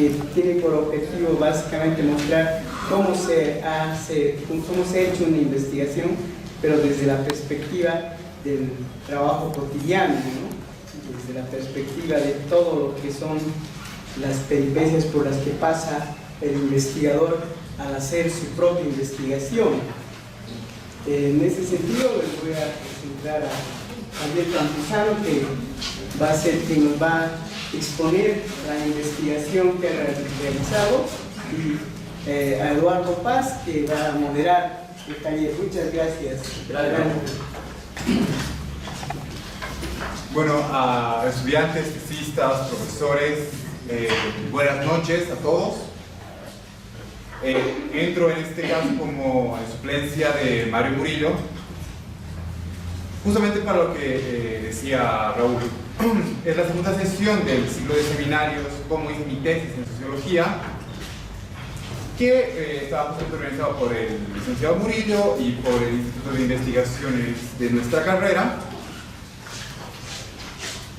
que tiene por objetivo básicamente mostrar cómo se ha hecho una investigación, pero desde la perspectiva del trabajo cotidiano, ¿no? Desde la perspectiva de todo lo que son las peripecias por las que pasa el investigador al hacer su propia investigación. En ese sentido les voy a presentar a Javier Campuzano, que va a ser quien nos va a exponer la investigación que ha realizado, y a Eduardo Paz, que va a moderar el taller. Muchas gracias. Bueno, a estudiantes, tesistas, profesores, buenas noches a todos. Entro en este caso como en suplencia de Mario Murillo, justamente para lo que decía Raúl. Es la segunda sesión del ciclo de seminarios Cómo hice mi tesis en sociología, que estaba organizado por el licenciado Murillo y por el Instituto de Investigaciones de nuestra carrera.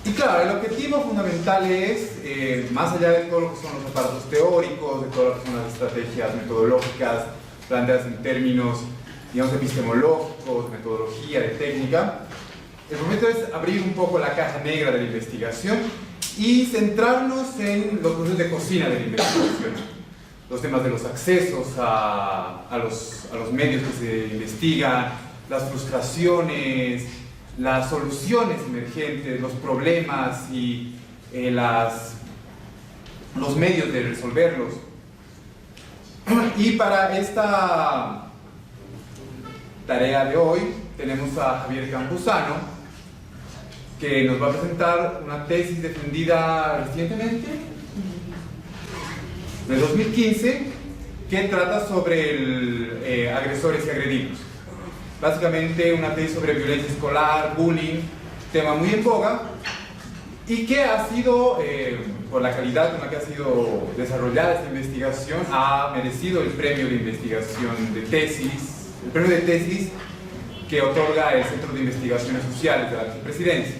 Y claro, el objetivo fundamental es, más allá de todo lo que son los aparatos teóricos, de todas las que son las estrategias metodológicas planteadas en términos, digamos, epistemológicos, metodología, de técnica, el momento es abrir un poco la caja negra de la investigación y centrarnos en los procesos de cocina de la investigación, los temas de los accesos a los medios que se investigan, las frustraciones, las soluciones emergentes, los problemas y los medios de resolverlos. Y para esta tarea de hoy tenemos a Javier Campuzano, que nos va a presentar una tesis defendida recientemente, de 2015, que trata sobre agresores y agredidos. Básicamente una tesis sobre violencia escolar, bullying, tema muy en boga, y que ha sido, por la calidad con la que ha sido desarrollada esta investigación, ha merecido el premio de investigación de tesis, el premio de tesis que otorga el Centro de Investigaciones Sociales de la Vicepresidencia.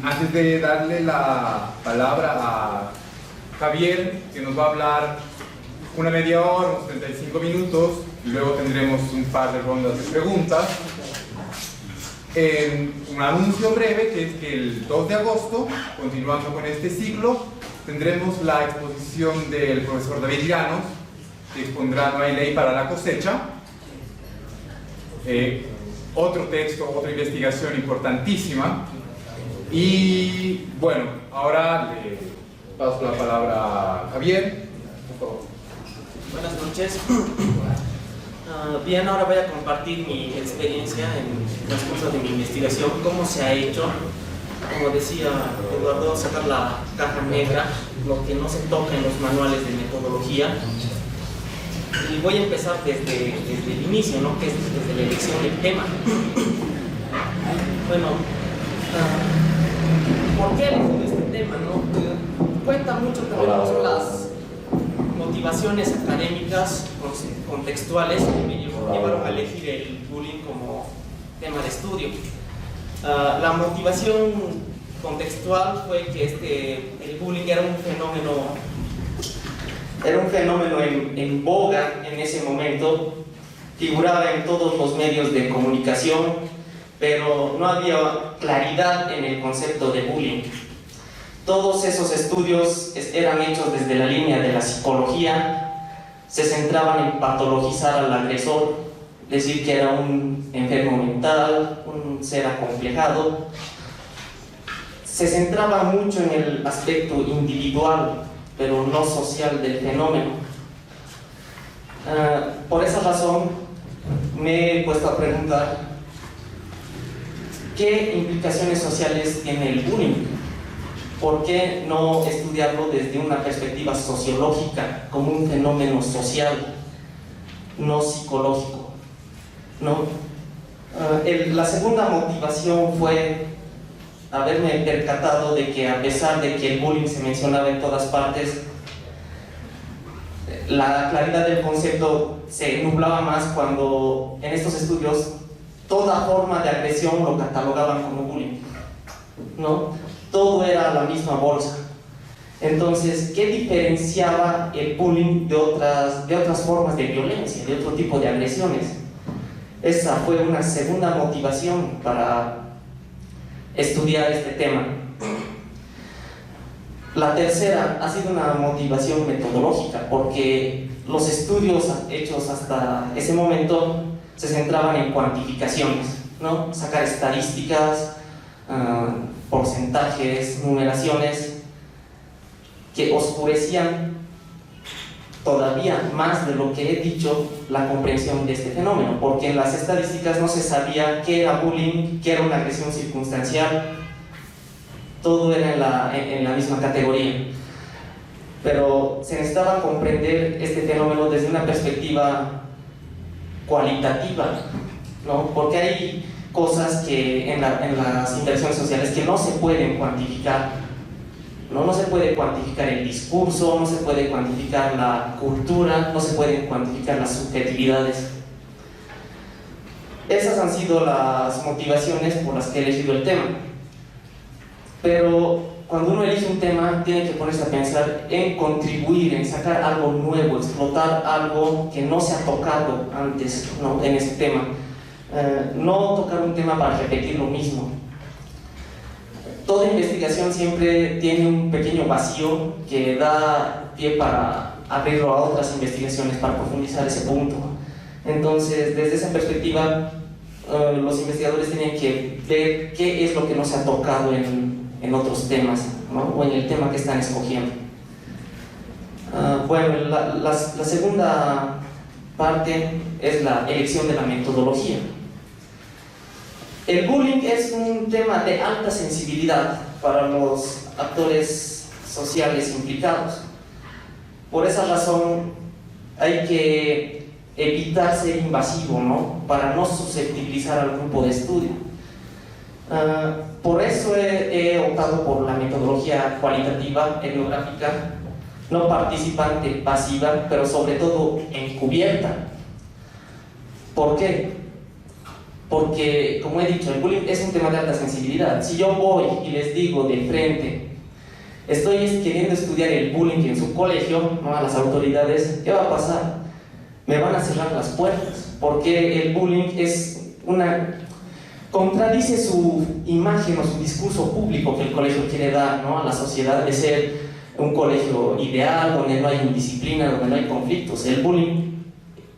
Antes de darle la palabra a Javier, que nos va a hablar una media hora, unos 35 minutos, y luego tendremos un par de rondas de preguntas. Un anuncio breve, que es que el 2 de agosto, continuando con este ciclo, tendremos la exposición del profesor David Llanos, que expondrá No hay ley para la cosecha. Otro texto, otra investigación importantísima. Y bueno, ahora le paso la palabra a Javier, por favor. Buenas noches. Bien, ahora voy a compartir mi experiencia en el transcurso de mi investigación, cómo se ha hecho, como decía Eduardo, sacar la caja negra, lo que no se toca en los manuales de metodología. Y voy a empezar desde el inicio, ¿no? Que es desde la elección del tema. Bueno, ¿por qué he elegido este tema, no? Cuenta mucho también son las motivaciones académicas contextuales que me llevaron a elegir el bullying como tema de estudio. La motivación contextual fue que el bullying era un fenómeno en boga en ese momento, figuraba en todos los medios de comunicación, pero no había claridad en el concepto de bullying. Todos esos estudios eran hechos desde la línea de la psicología, se centraban en patologizar al agresor, decir que era un enfermo mental, un ser acomplejado. Se centraba mucho en el aspecto individual, pero no social del fenómeno. Por esa razón me he puesto a preguntar ¿qué implicaciones sociales tiene el bullying? ¿Por qué no estudiarlo desde una perspectiva sociológica, como un fenómeno social, no psicológico? ¿No? La segunda motivación fue haberme percatado de que, a pesar de que el bullying se mencionaba en todas partes, la claridad del concepto se nublaba más cuando en estos estudios toda forma de agresión lo catalogaban como bullying, ¿no? Todo era la misma bolsa. Entonces, ¿qué diferenciaba el bullying de otras formas de violencia, de otro tipo de agresiones? Esa fue una segunda motivación para estudiar este tema. La tercera ha sido una motivación metodológica, porque los estudios hechos hasta ese momento se centraban en cuantificaciones, ¿no? Sacar estadísticas, porcentajes, numeraciones, que oscurecían todavía más de lo que he dicho la comprensión de este fenómeno, porque en las estadísticas no se sabía qué era bullying, qué era una agresión circunstancial, todo era en la misma categoría. Pero se necesitaba comprender este fenómeno desde una perspectiva cualitativa, ¿no? Porque hay cosas que en las interacciones sociales que no se pueden cuantificar. No se puede cuantificar el discurso, no se puede cuantificar la cultura, no se pueden cuantificar las subjetividades. Esas han sido las motivaciones por las que he elegido el tema. Pero cuando uno elige un tema, tiene que ponerse a pensar en contribuir, en sacar algo nuevo, explotar algo que no se ha tocado antes, ¿no? En ese tema. No tocar un tema para repetir lo mismo. Toda investigación siempre tiene un pequeño vacío que da pie para abrirlo a otras investigaciones, para profundizar ese punto. Entonces, desde esa perspectiva, los investigadores tienen que ver qué es lo que no se ha tocado en otros temas, ¿no? O en el tema que están escogiendo. Bueno, la segunda parte es la elección de la metodología. El bullying es un tema de alta sensibilidad para los actores sociales implicados. Por esa razón hay que evitar ser invasivo, ¿no? Para no susceptibilizar al grupo de estudio. Por eso he optado por la metodología cualitativa, etnográfica, no participante, pasiva, pero sobre todo encubierta. ¿Por qué? Porque, como he dicho, el bullying es un tema de alta sensibilidad. Si yo voy y les digo de frente, estoy queriendo estudiar el bullying en su colegio, ¿no? A las autoridades, ¿qué va a pasar? Me van a cerrar las puertas, porque el bullying contradice su imagen o su discurso público que el colegio quiere dar, ¿no? A la sociedad, de ser un colegio ideal, donde no hay indisciplina, donde no hay conflictos. El bullying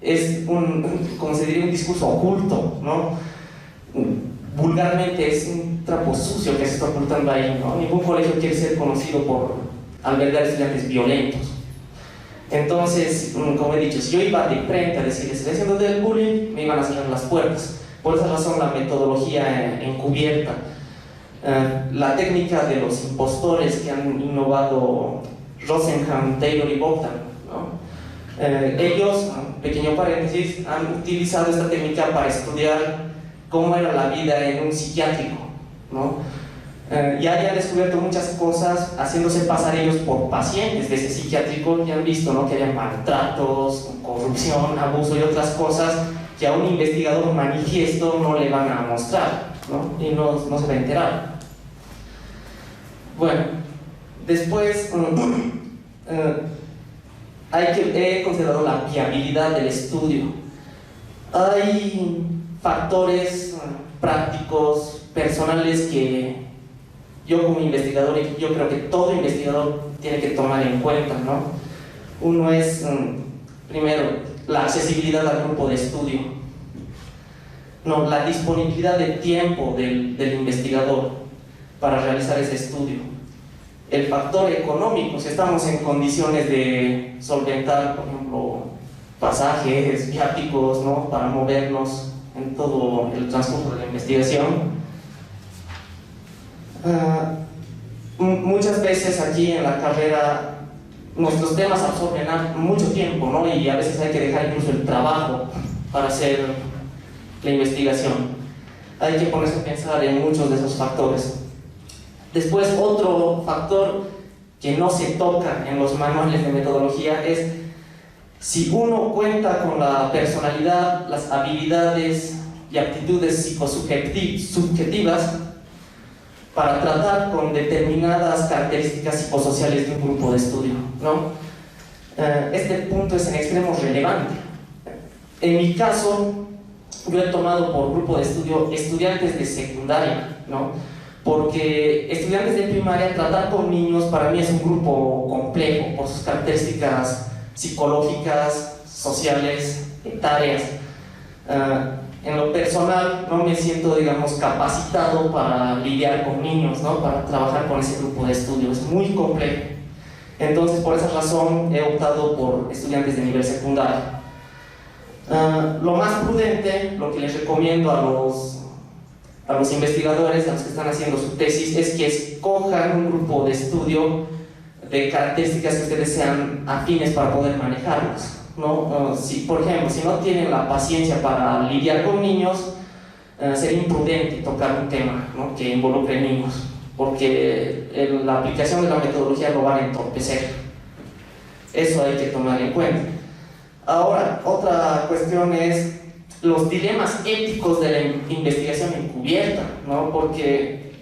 es como se diría, un discurso oculto, ¿no? Vulgarmente es un trapo sucio que se está ocultando ahí, ¿no? Ningún colegio quiere ser conocido por albergar estudiantes violentos. Entonces, como he dicho, si yo iba de frente a decir estoy haciendo del bullying, me iban a cerrar las puertas. Por esa razón, la metodología encubierta, la técnica de los impostores que han innovado Rosenhan, Taylor y Bogdan, ¿no? Ellos, pequeño paréntesis, han utilizado esta técnica para estudiar cómo era la vida en un psiquiátrico, ¿no? Ya han descubierto muchas cosas haciéndose pasar ellos por pacientes de ese psiquiátrico. Ya han visto, ¿no? Que había maltratos, corrupción, abuso y otras cosas que a un investigador manifiesto no le van a mostrar, ¿no? Y no se va a enterar. Bueno, después he considerado la viabilidad del estudio. Hay factores prácticos, personales, que yo como investigador, y yo creo que todo investigador tiene que tomar en cuenta, ¿no? Uno es, primero, la accesibilidad al grupo de estudio, no, la disponibilidad de tiempo del investigador para realizar ese estudio. El factor económico, si estamos en condiciones de solventar, por ejemplo, pasajes, viáticos, ¿no? Para movernos en todo el transcurso de la investigación. Muchas veces aquí en la carrera nuestros temas absorben mucho tiempo, ¿no? Y a veces hay que dejar incluso el trabajo para hacer la investigación. Hay que ponerse a pensar en muchos de esos factores. Después, otro factor que no se toca en los manuales de metodología es si uno cuenta con la personalidad, las habilidades y aptitudes psicosubjetivas para tratar con determinadas características psicosociales de un grupo de estudio, ¿no? Este punto es en extremo relevante. En mi caso, yo he tomado por grupo de estudio estudiantes de secundaria, ¿no? Porque estudiantes de primaria, tratar con niños para mí es un grupo complejo por sus características psicológicas, sociales, etarias. En lo personal no me siento, digamos, capacitado para lidiar con niños, ¿no? Para trabajar con ese grupo de estudio, es muy complejo. Entonces, por esa razón he optado por estudiantes de nivel secundario. Lo más prudente, lo que les recomiendo a los investigadores, a los que están haciendo su tesis, es que escojan un grupo de estudio de características que ustedes sean afines para poder manejarlos, ¿no? Si, por ejemplo, si no tienen la paciencia para lidiar con niños, sería imprudente tocar un tema, ¿no? Que involucre niños, porque la aplicación de la metodología lo van a entorpecer. Eso hay que tomar en cuenta. Ahora, otra cuestión es los dilemas éticos de la investigación encubierta, ¿no? Porque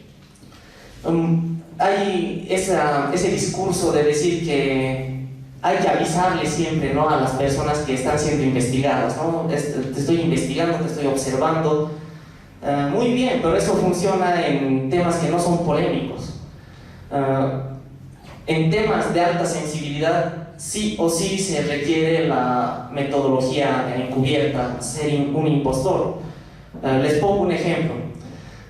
hay ese discurso de decir que hay que avisarle siempre, ¿no? A las personas que están siendo investigadas, ¿no? Te estoy investigando, te estoy observando. Muy bien, pero eso funciona en temas que no son polémicos. En temas de alta sensibilidad, sí o sí se requiere la metodología encubierta, ser un impostor. Les pongo un ejemplo.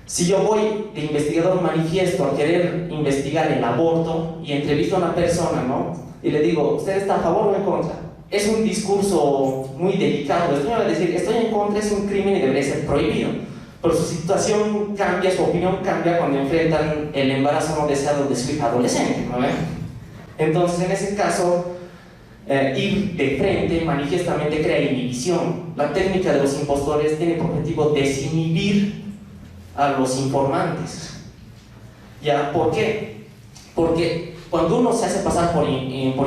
Si yo voy de investigador manifiesto a querer investigar el aborto y entrevisto a una persona, ¿no? Y le digo, ¿usted está a favor o en contra? Es un discurso muy delicado. Después me va a decir, estoy en contra, es un crimen y debería ser prohibido. Pero su situación cambia, su opinión cambia cuando enfrentan el embarazo no deseado de su hija adolescente, ¿no? Entonces, en ese caso, ir de frente manifiestamente crea inhibición. La técnica de los impostores tiene por objetivo desinhibir a los informantes. ¿Ya? ¿Por qué? Porque cuando uno se hace pasar por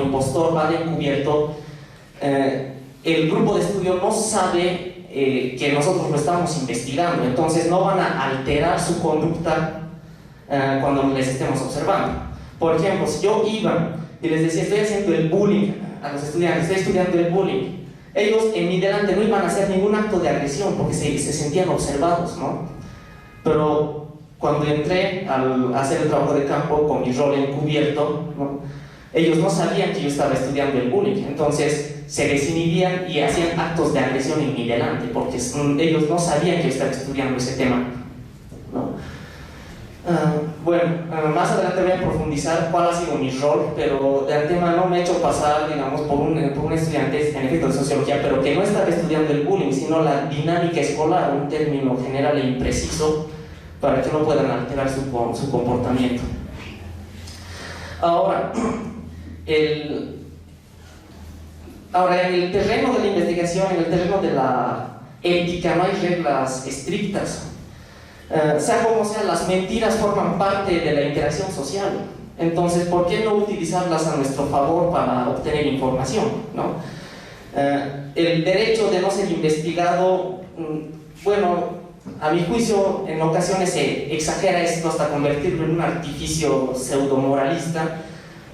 impostor, va de encubierto, el grupo de estudio no sabe que nosotros lo estamos investigando, entonces no van a alterar su conducta cuando les estemos observando. Por ejemplo, si yo iba y les decía, estoy haciendo el bullying a los estudiantes, estoy estudiando el bullying, ellos en mi delante no iban a hacer ningún acto de agresión porque se sentían observados, ¿no? Pero cuando entré a hacer el trabajo de campo con mi rol encubierto, ¿no? Ellos no sabían que yo estaba estudiando el bullying, entonces se desinhibían y hacían actos de agresión en mi delante porque ellos no sabían que yo estaba estudiando ese tema, ¿no? Más adelante voy a profundizar cuál ha sido mi rol, pero de antemano me he hecho pasar, digamos, por un estudiante en efecto de sociología, pero que no estaba estudiando el bullying, sino la dinámica escolar, un término general e impreciso para que no puedan alterar su comportamiento. Ahora, en el terreno de la investigación, en el terreno de la ética, no hay reglas estrictas. Sea como sea, las mentiras forman parte de la interacción social. Entonces, ¿por qué no utilizarlas a nuestro favor para obtener información, ¿no? El derecho de no ser investigado, a mi juicio, en ocasiones se exagera esto hasta convertirlo en un artificio pseudomoralista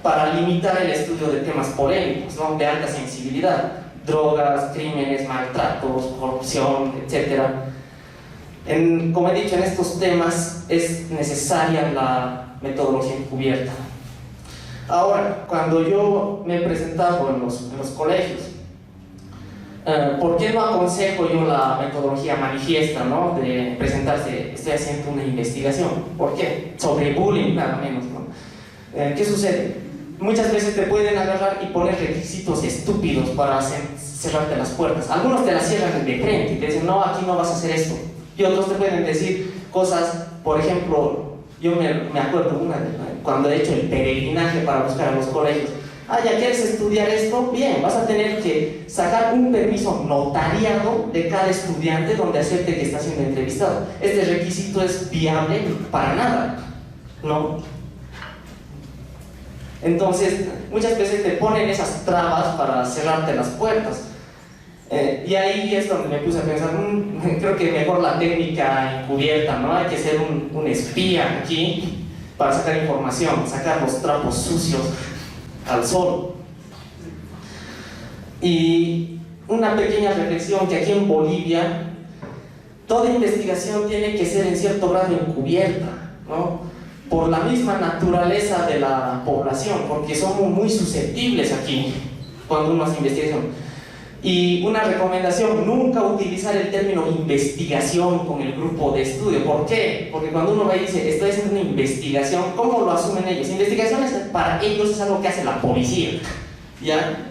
para limitar el estudio de temas polémicos, ¿no? De alta sensibilidad, drogas, crímenes, maltratos, corrupción, etc. Como he dicho, en estos temas es necesaria la metodología encubierta. Ahora, cuando yo me he presentado en los colegios, ¿por qué no aconsejo yo la metodología manifiesta, ¿no? De presentarse, estoy haciendo una investigación? ¿Por qué? Sobre bullying, nada menos, ¿no? ¿Qué sucede? Muchas veces te pueden agarrar y poner requisitos estúpidos para cerrarte las puertas. Algunos te las cierran de frente y te dicen, no, aquí no vas a hacer esto. Y otros te pueden decir cosas, por ejemplo, yo me acuerdo cuando he hecho el peregrinaje para buscar a los colegios. ¿Ya quieres estudiar esto? Bien, vas a tener que sacar un permiso notariado de cada estudiante donde acepte que está siendo entrevistado. Este requisito es viable para nada, ¿no? Entonces, muchas veces te ponen esas trabas para cerrarte las puertas. Y ahí es donde me puse a pensar, creo que mejor la técnica encubierta, ¿no? Hay que ser un espía aquí para sacar información, sacar los trapos sucios al sol. Y una pequeña reflexión, que aquí en Bolivia toda investigación tiene que ser en cierto grado encubierta, ¿no? Por la misma naturaleza de la población, porque somos muy susceptibles aquí cuando uno hace investigación. Y una recomendación, nunca utilizar el término investigación con el grupo de estudio. ¿Por qué? Porque cuando uno va y dice, estoy haciendo una investigación, ¿cómo lo asumen ellos? Investigación para ellos es algo que hace la policía, ¿ya?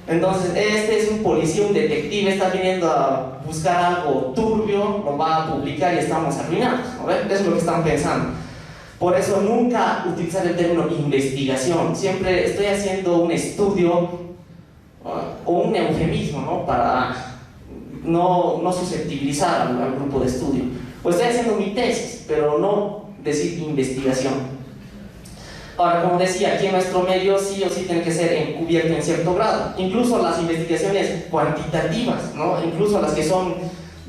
Entonces, este es un policía, un detective, está viniendo a buscar algo turbio, lo va a publicar y estamos arruinados, ¿no? Eso es lo que están pensando. Por eso nunca utilizar el término investigación, siempre estoy haciendo un estudio o un eufemismo, ¿no? Para no susceptibilizar al grupo de estudio. Pues estoy haciendo mi tesis, pero no decir investigación. Ahora, como decía, aquí en nuestro medio sí o sí tiene que ser encubierto en cierto grado. Incluso las investigaciones cuantitativas, ¿no? Incluso las que son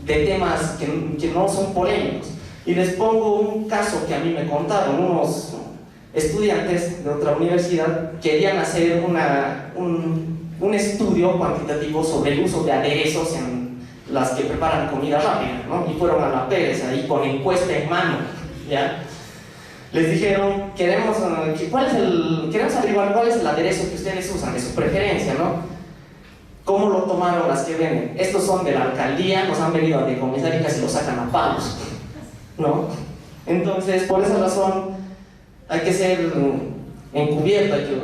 de temas que no son polémicos. Y les pongo un caso que a mí me contaron. Unos estudiantes de otra universidad querían hacer un estudio cuantitativo sobre el uso de aderezos en las que preparan comida rápida, ¿no? Y fueron a la Pérez ahí con encuesta en mano, ¿ya? Les dijeron, queremos averiguar cuál es el aderezo que ustedes usan, de su preferencia, ¿no? ¿Cómo lo tomaron las que venden? Estos son de la alcaldía, nos han venido a decomisar y casi lo sacan a palos, ¿no? Entonces, por esa razón, hay que ser encubierto, hay que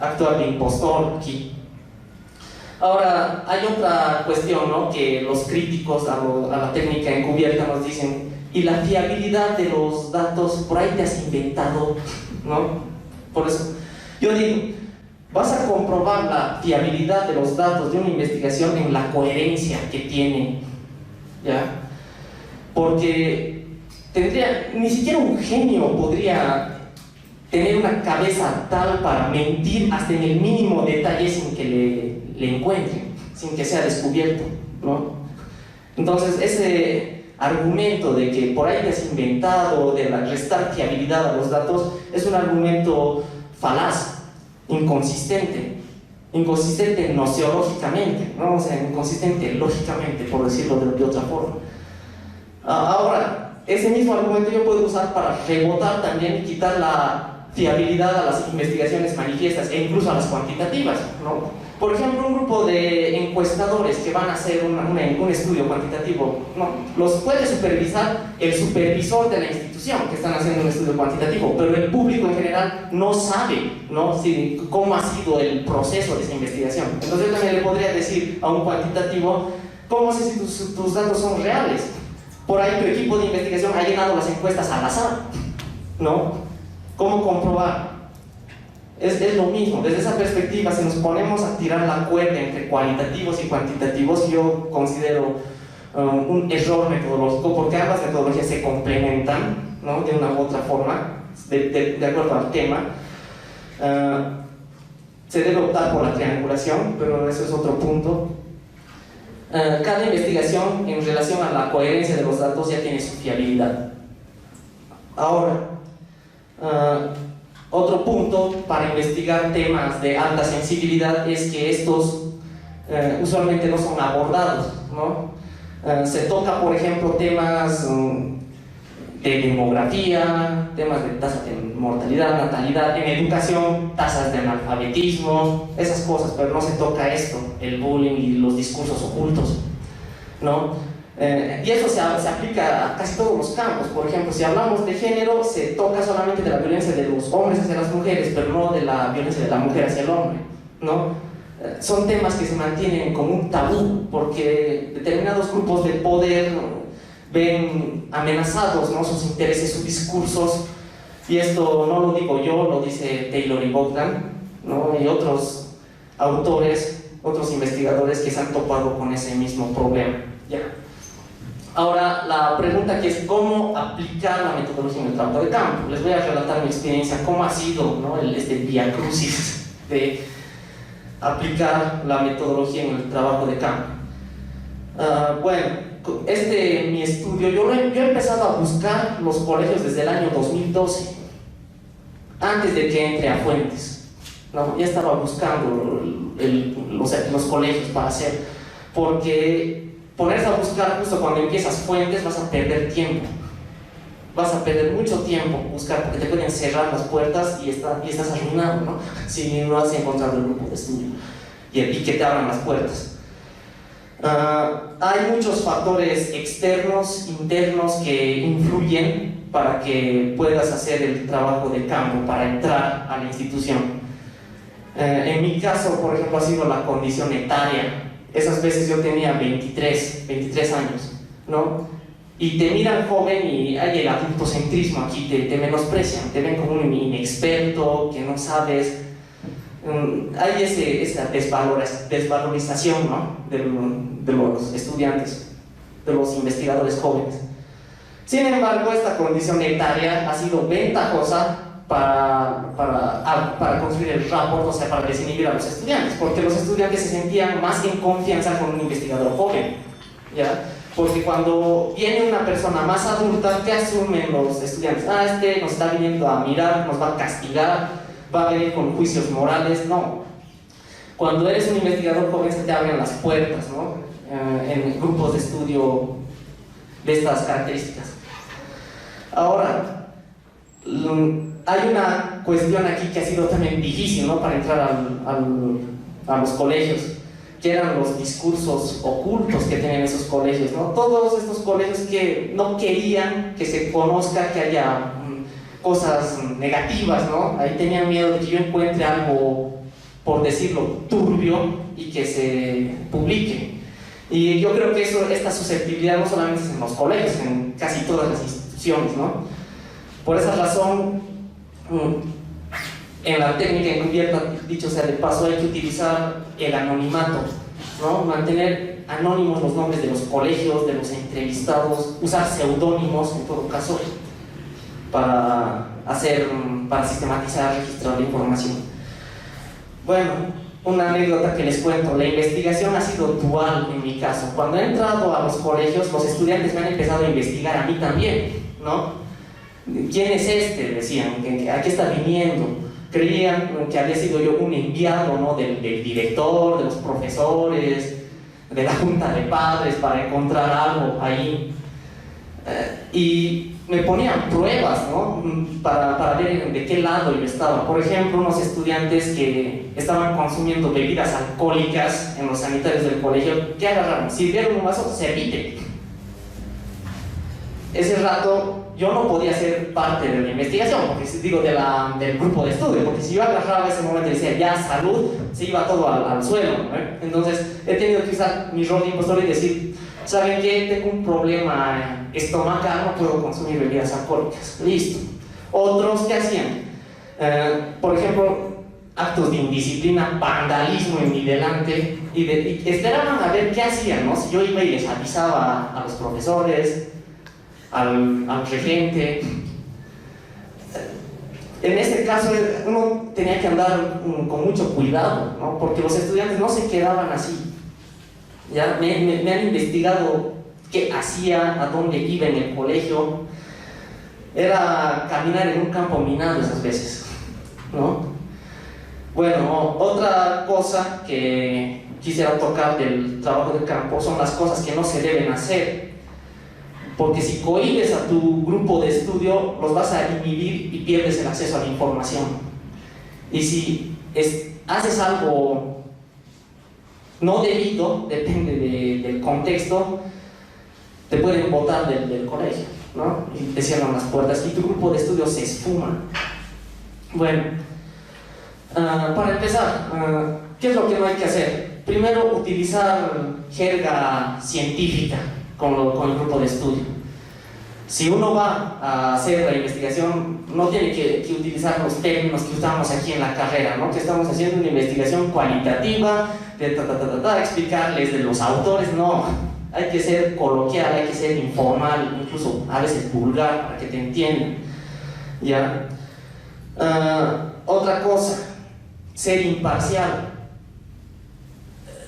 actuar de impostor aquí. Ahora, hay otra cuestión, ¿no? Que los críticos a la técnica encubierta nos dicen, y la fiabilidad de los datos, por ahí te has inventado, ¿no? Por eso, yo digo, vas a comprobar la fiabilidad de los datos de una investigación en la coherencia que tiene, ¿ya? Porque ni siquiera un genio podría tener una cabeza tal para mentir hasta en el mínimo detalle sin que le encuentren, sin que sea descubierto, ¿no? Entonces, ese argumento de que por ahí te has inventado, de restar fiabilidad a los datos, es un argumento falaz, inconsistente nociológicamente, ¿no? O sea, inconsistente lógicamente, por decirlo de otra forma. Ahora, ese mismo argumento yo puedo usar para rebotar también y quitar la fiabilidad a las investigaciones manifiestas e incluso a las cuantitativas, ¿no? Por ejemplo, un grupo de encuestadores que van a hacer un estudio cuantitativo, ¿no? Los puede supervisar el supervisor de la institución que están haciendo un estudio cuantitativo, pero el público en general no sabe, ¿no? Cómo ha sido el proceso de esa investigación. Entonces yo también le podría decir a un cuantitativo, ¿cómo sé si tus datos son reales? Por ahí tu equipo de investigación ha llenado las encuestas al azar, ¿no? ¿Cómo comprobar? Es lo mismo. Desde esa perspectiva, si nos ponemos a tirar la cuerda entre cualitativos y cuantitativos, yo considero un error metodológico, porque ambas metodologías se complementan, ¿no? De una u otra forma, de acuerdo al tema. Se debe optar por la triangulación, pero eso es otro punto. Cada investigación en relación a la coherencia de los datos ya tiene su fiabilidad. Ahora, otro punto para investigar temas de alta sensibilidad es que estos usualmente no son abordados, ¿no? Se toca, por ejemplo, temas de demografía, temas de tasas de mortalidad, natalidad, en educación, tasas de analfabetismo, esas cosas, pero no se toca esto, el bullying y los discursos ocultos, ¿no? Y eso se aplica a casi todos los campos. Por ejemplo, si hablamos de género, se toca solamente de la violencia de los hombres hacia las mujeres, pero no de la violencia de la mujer hacia el hombre, ¿no? Son temas que se mantienen como un tabú, porque determinados grupos de poder ven amenazados, ¿no? Sus intereses, sus discursos, y esto no lo digo yo, lo dice Taylor y Bogdan, ¿no? Y otros autores, otros investigadores que se han topado con ese mismo problema, ¿ya? Ahora, la pregunta aquí es cómo aplicar la metodología en el trabajo de campo. Les voy a relatar mi experiencia, cómo ha sido, ¿no? Este viacrucis de aplicar la metodología en el trabajo de campo. Bueno, mi estudio, yo he empezado a buscar los colegios desde el año 2012, antes de que entre a Fuentes, ¿no? Ya estaba buscando los colegios para hacer, porque ponerse a buscar justo cuando empiezas Fuentes vas a perder tiempo, vas a perder mucho tiempo buscar, porque te pueden cerrar las puertas y estás arruinado, ¿no? Si no has encontrado el grupo de estudio y que te abran las puertas. Hay muchos factores externos, internos que influyen para que puedas hacer el trabajo de campo, para entrar a la institución. En mi caso, por ejemplo, ha sido la condición etaria. Esas veces yo tenía 23 años, ¿no? Y te miran joven y hay el adultocentrismo aquí, te menosprecian, te ven como un inexperto, que no sabes. Hay esa desvalorización, ¿no? de los estudiantes, de los investigadores jóvenes. Sin embargo, esta condición etaria ha sido ventajosa para construir el rapport, o sea, para desinhibir a los estudiantes, porque los estudiantes se sentían más en confianza con un investigador joven, ¿ya? Porque cuando viene una persona más adulta, ¿qué asumen los estudiantes? Este nos está viniendo a mirar, nos va a castigar, va a venir con juicios morales. No. Cuando eres un investigador joven se te abren las puertas, ¿no? En grupos de estudio de estas características. Ahora, hay una cuestión aquí que ha sido también difícil, ¿no? Para entrar a los colegios, que eran los discursos ocultos que tenían esos colegios, ¿no? Todos estos colegios que no querían que se conozca que haya cosas negativas, ¿no? Ahí tenían miedo de que yo encuentre algo, por decirlo, turbio y que se publique. Y yo creo que esta susceptibilidad no solamente es en los colegios, en casi todas las instituciones, ¿no? Por esa razón, en la técnica encubierta, dicho sea de paso, hay que utilizar el anonimato, ¿no? Mantener anónimos los nombres de los colegios, de los entrevistados, usar seudónimos en todo caso, para sistematizar, registrar la información. Bueno, una anécdota que les cuento: la investigación ha sido dual en mi caso. Cuando he entrado a los colegios, los estudiantes me han empezado a investigar a mí también, ¿no? ¿Quién es este? Decían, ¿a qué está viniendo? Creían que había sido yo un enviado, ¿no? del director, de los profesores, de la junta de padres, para encontrar algo ahí. Y me ponían pruebas, ¿no? para ver de qué lado yo estaba. Por ejemplo, unos estudiantes que estaban consumiendo bebidas alcohólicas en los sanitarios del colegio, ¿qué agarraron? Sirvieron un vaso, servite. Ese rato yo no podía ser parte de la investigación, porque digo, del grupo de estudio, porque si yo agarraba ese momento y decía ya salud, se iba todo al suelo, ¿no? Entonces he tenido que usar mi rol de impostor y decir, ¿saben qué? Tengo un problema estomacal, no puedo consumir bebidas alcohólicas. Listo. Otros, ¿qué hacían? Por ejemplo, actos de indisciplina, vandalismo en mi delante, y esperaban a ver qué hacían, ¿no? Si yo iba y les avisaba a los profesores, al regente. En este caso uno tenía que andar con mucho cuidado, ¿no? Porque los estudiantes no se quedaban así. Ya me han investigado qué hacía, a dónde iba en el colegio. Era caminar en un campo minado esas veces, ¿no? Bueno, otra cosa que quisiera tocar del trabajo del campo son las cosas que no se deben hacer. Porque si cohibes a tu grupo de estudio, los vas a inhibir y pierdes el acceso a la información. Y si haces algo no debido, depende del contexto, te pueden botar del colegio, ¿no? Y te cierran las puertas y tu grupo de estudio se esfuma. Bueno, para empezar, ¿qué es lo que no hay que hacer? Primero, utilizar jerga científica con el grupo de estudio. Si uno va a hacer la investigación, no tiene que utilizar los términos que usamos aquí en la carrera, ¿no? Que estamos haciendo una investigación cualitativa, explicarles de los autores. No, hay que ser coloquial, hay que ser informal, incluso a veces vulgar, para que te entiendan, ¿ya? Otra cosa, ser imparcial.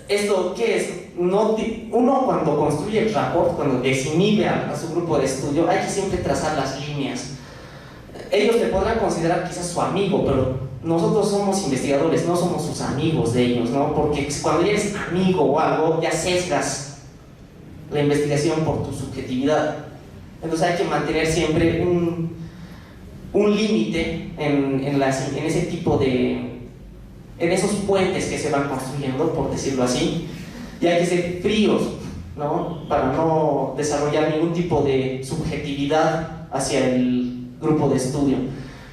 ¿Esto qué es? uno cuando construye el rapport, cuando desinhibe a su grupo de estudio, hay que siempre trazar las líneas. Ellos le podrán considerar quizás su amigo, pero nosotros somos investigadores, no somos sus amigos de ellos, ¿no? Porque cuando eres amigo o algo, ya sesgas la investigación por tu subjetividad. Entonces hay que mantener siempre un límite en ese tipo de... en esos puentes que se van construyendo, por decirlo así, y hay que ser fríos, ¿no? Para no desarrollar ningún tipo de subjetividad hacia el grupo de estudio.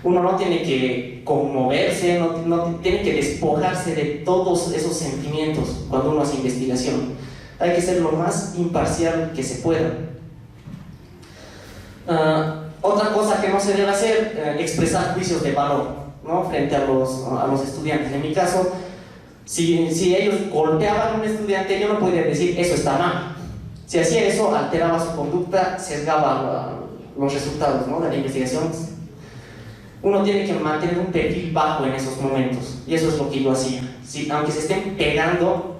Uno no tiene que conmoverse, no tiene que despojarse de todos esos sentimientos cuando uno hace investigación. Hay que ser lo más imparcial que se pueda. Otra cosa que no se debe hacer, expresar juicios de valor, ¿no? Frente a los estudiantes. En mi caso, si ellos golpeaban a un estudiante, yo no podía decir eso está mal. Si hacía eso, alteraba su conducta, sesgaba los resultados, ¿no? De la investigación. Uno tiene que mantener un perfil bajo en esos momentos, y eso es lo que yo hacía. Aunque se estén pegando,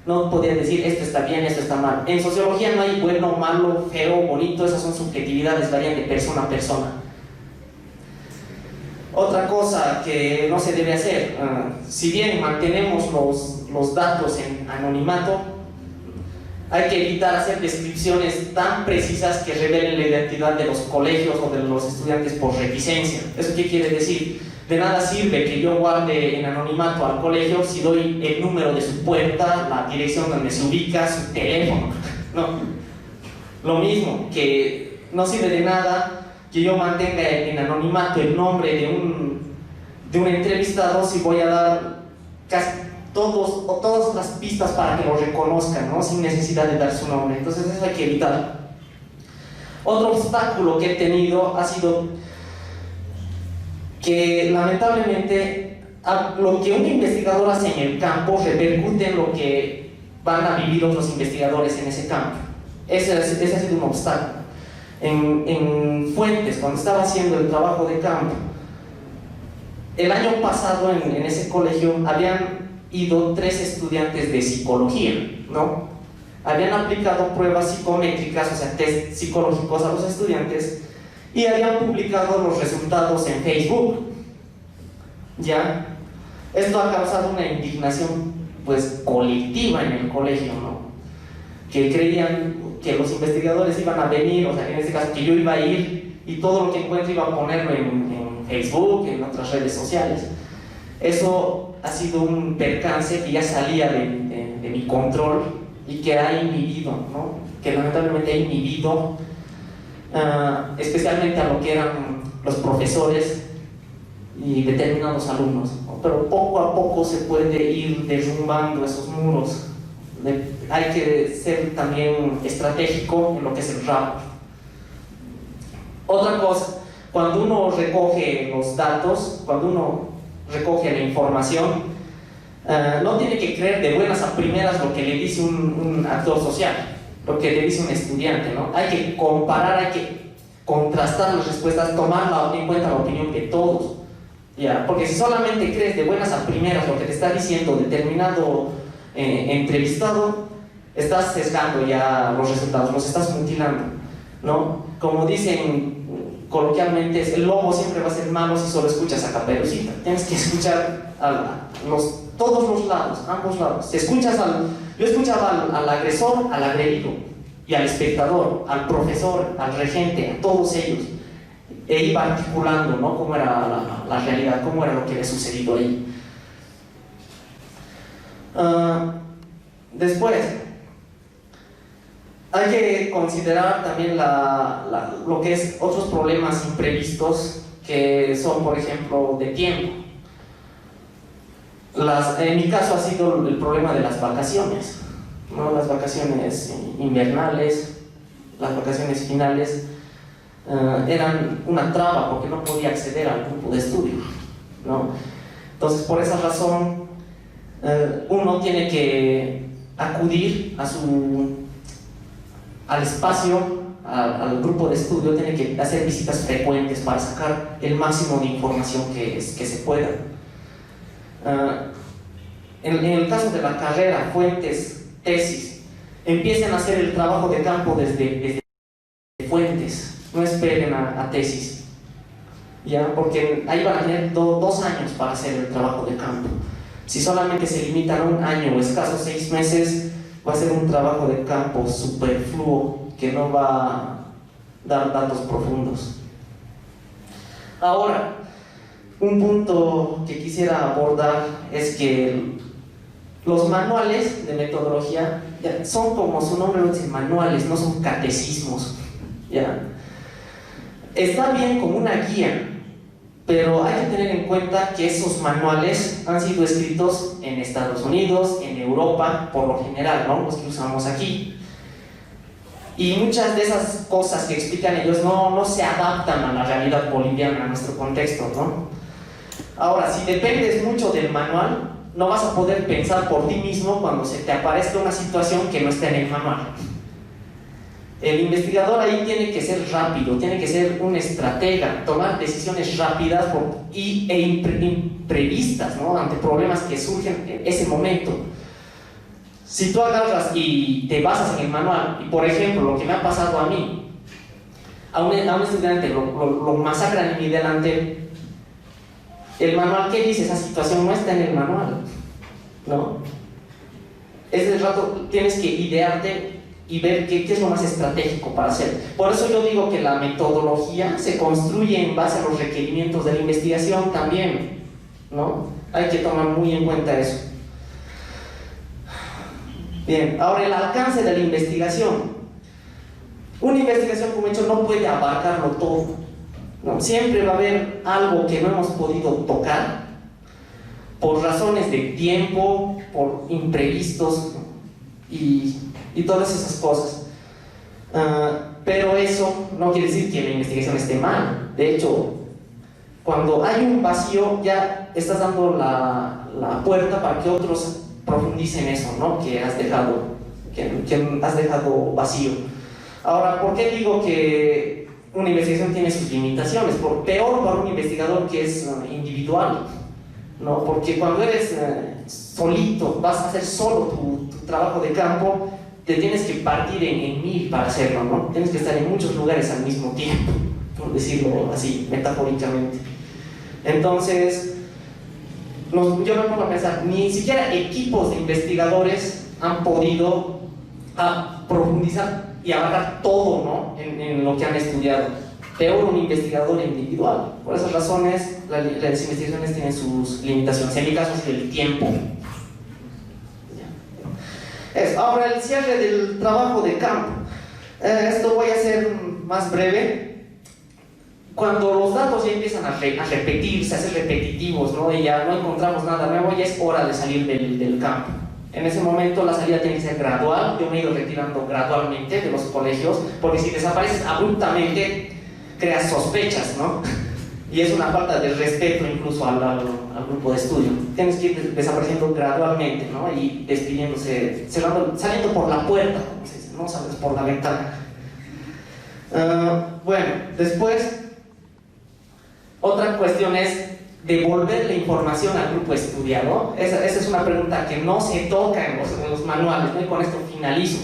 no podía decir esto está bien, esto está mal. En sociología no hay bueno, malo, feo, bonito, esas son subjetividades, varían de persona a persona. Otra cosa que no se debe hacer, si bien mantenemos los datos en anonimato, hay que evitar hacer descripciones tan precisas que revelen la identidad de los colegios o de los estudiantes por reticencia. ¿Eso qué quiere decir? De nada sirve que yo guarde en anonimato al colegio si doy el número de su puerta, la dirección donde se ubica, su teléfono. No. Lo mismo, que no sirve de nada que yo mantenga en anonimato el nombre de un entrevistado si voy a dar casi todas las pistas para que lo reconozcan, ¿no? Sin necesidad de dar su nombre. Entonces eso hay que evitar. Otro obstáculo que he tenido ha sido que lamentablemente lo que un investigador hace en el campo repercute en lo que van a vivir otros investigadores en ese campo. Ese ha sido un obstáculo. En Fuentes, cuando estaba haciendo el trabajo de campo, el año pasado en ese colegio habían ido 3 estudiantes de psicología, ¿no? Habían aplicado pruebas psicométricas, o sea, test psicológicos a los estudiantes, y habían publicado los resultados en Facebook. ¿Ya? Esto ha causado una indignación, pues, colectiva en el colegio, ¿no? Que creían que los investigadores iban a venir, o sea, en este caso que yo iba a ir y todo lo que encuentre iba a ponerlo en Facebook, en otras redes sociales. Eso ha sido un percance que ya salía de mi control y que ha inhibido, ¿no? Que lamentablemente ha inhibido especialmente a lo que eran los profesores y determinados alumnos, ¿no? Pero poco a poco se puede ir derrumbando esos muros. Hay que ser también estratégico en lo que es el rapport. Otra cosa, cuando uno recoge los datos, cuando uno recoge la información, no tiene que creer de buenas a primeras lo que le dice un actor social, lo que le dice un estudiante, ¿no? Hay que comparar, hay que contrastar las respuestas, tomar en cuenta la opinión de todos, ¿ya? Porque si solamente crees de buenas a primeras lo que te está diciendo determinado entrevistado, estás sesgando ya los resultados, los estás mutilando, ¿no? Como dicen coloquialmente, el lobo siempre va a ser malo si solo escuchas a Caperucita. Tienes que escuchar todos los lados, ambos lados. Yo escuchaba al agresor, al agredido, y al espectador, al profesor, al regente, a todos ellos, e iba articulando, ¿no? Cómo era la realidad, cómo era lo que había sucedido ahí. Después, hay que considerar también lo que es otros problemas imprevistos, que son, por ejemplo, de tiempo. En mi caso ha sido el problema de las vacaciones, ¿no? Las vacaciones invernales, las vacaciones finales eran una traba porque no podía acceder al grupo de estudio, ¿no? Entonces, por esa razón, uno tiene que acudir al espacio, al grupo de estudio, tiene que hacer visitas frecuentes para sacar el máximo de información que se pueda. En el caso de la carrera, Fuentes, tesis, empiecen a hacer el trabajo de campo desde fuentes, no esperen a tesis, ¿ya? Porque ahí van a tener 2 años para hacer el trabajo de campo. Si solamente se limitan a 1 año o escasos 6 meses, va a ser un trabajo de campo superfluo que no va a dar datos profundos. Ahora, un punto que quisiera abordar es que los manuales de metodología son, como su nombre lo dice, manuales, no son catecismos, ¿ya? Está bien como una guía, pero hay que tener en cuenta que esos manuales han sido escritos en Estados Unidos, en Europa, por lo general, ¿no? Los que usamos aquí. Y muchas de esas cosas que explican ellos no se adaptan a la realidad boliviana, a nuestro contexto, ¿no? Ahora, si dependes mucho del manual, no vas a poder pensar por ti mismo cuando se te aparezca una situación que no está en el manual. El investigador ahí tiene que ser rápido, tiene que ser un estratega, tomar decisiones rápidas e imprevistas, ¿no? Ante problemas que surgen en ese momento. Si tú agarras y te basas en el manual, y por ejemplo, lo que me ha pasado a mí, a un estudiante lo masacran en mi delante, el manual, ¿qué dice? Esa situación no está en el manual, ¿no? Ese rato tienes que idearte y ver qué es lo más estratégico para hacer. Por eso yo digo que la metodología se construye en base a los requerimientos de la investigación también, ¿no? Hay que tomar muy en cuenta eso. Bien, ahora el alcance de la investigación. Una investigación, como he dicho, no puede abarcarlo todo, ¿no? Siempre va a haber algo que no hemos podido tocar por razones de tiempo, por imprevistos, ¿no? y todas esas cosas. Pero eso no quiere decir que la investigación esté mal. De hecho, cuando hay un vacío, ya estás dando la puerta para que otros profundicen eso, ¿no? que has dejado vacío. Ahora, ¿por qué digo que una investigación tiene sus limitaciones? Peor para un investigador que es individual, ¿no? Porque cuando eres solito, vas a hacer solo tu trabajo de campo, te tienes que partir en 1000 para hacerlo, ¿no? Tienes que estar en muchos lugares al mismo tiempo, por decirlo así, metafóricamente. Entonces, yo me pongo a pensar, ni siquiera equipos de investigadores han podido profundizar y abarcar todo, ¿no? en lo que han estudiado. Peor un investigador individual. Por esas razones, las investigaciones tienen sus limitaciones. En mi caso es el tiempo. Ahora, el cierre del trabajo de campo. Esto voy a hacer más breve. Cuando los datos ya empiezan a repetirse, a ser repetitivos, ¿no? Y ya no encontramos nada nuevo, ya es hora de salir del campo. En ese momento la salida tiene que ser gradual. Yo me he ido retirando gradualmente de los colegios, porque si desapareces abruptamente, creas sospechas, ¿no? Y es una falta de respeto incluso al grupo de estudio. Tienes que ir desapareciendo gradualmente, ¿no? Y despidiéndose, saliendo por la puerta, como se dice, no sales por la ventana. Bueno, después, otra cuestión es devolver la información al grupo estudiado. Esa es una pregunta que no se toca en los manuales, ¿no? Y con esto finalizo.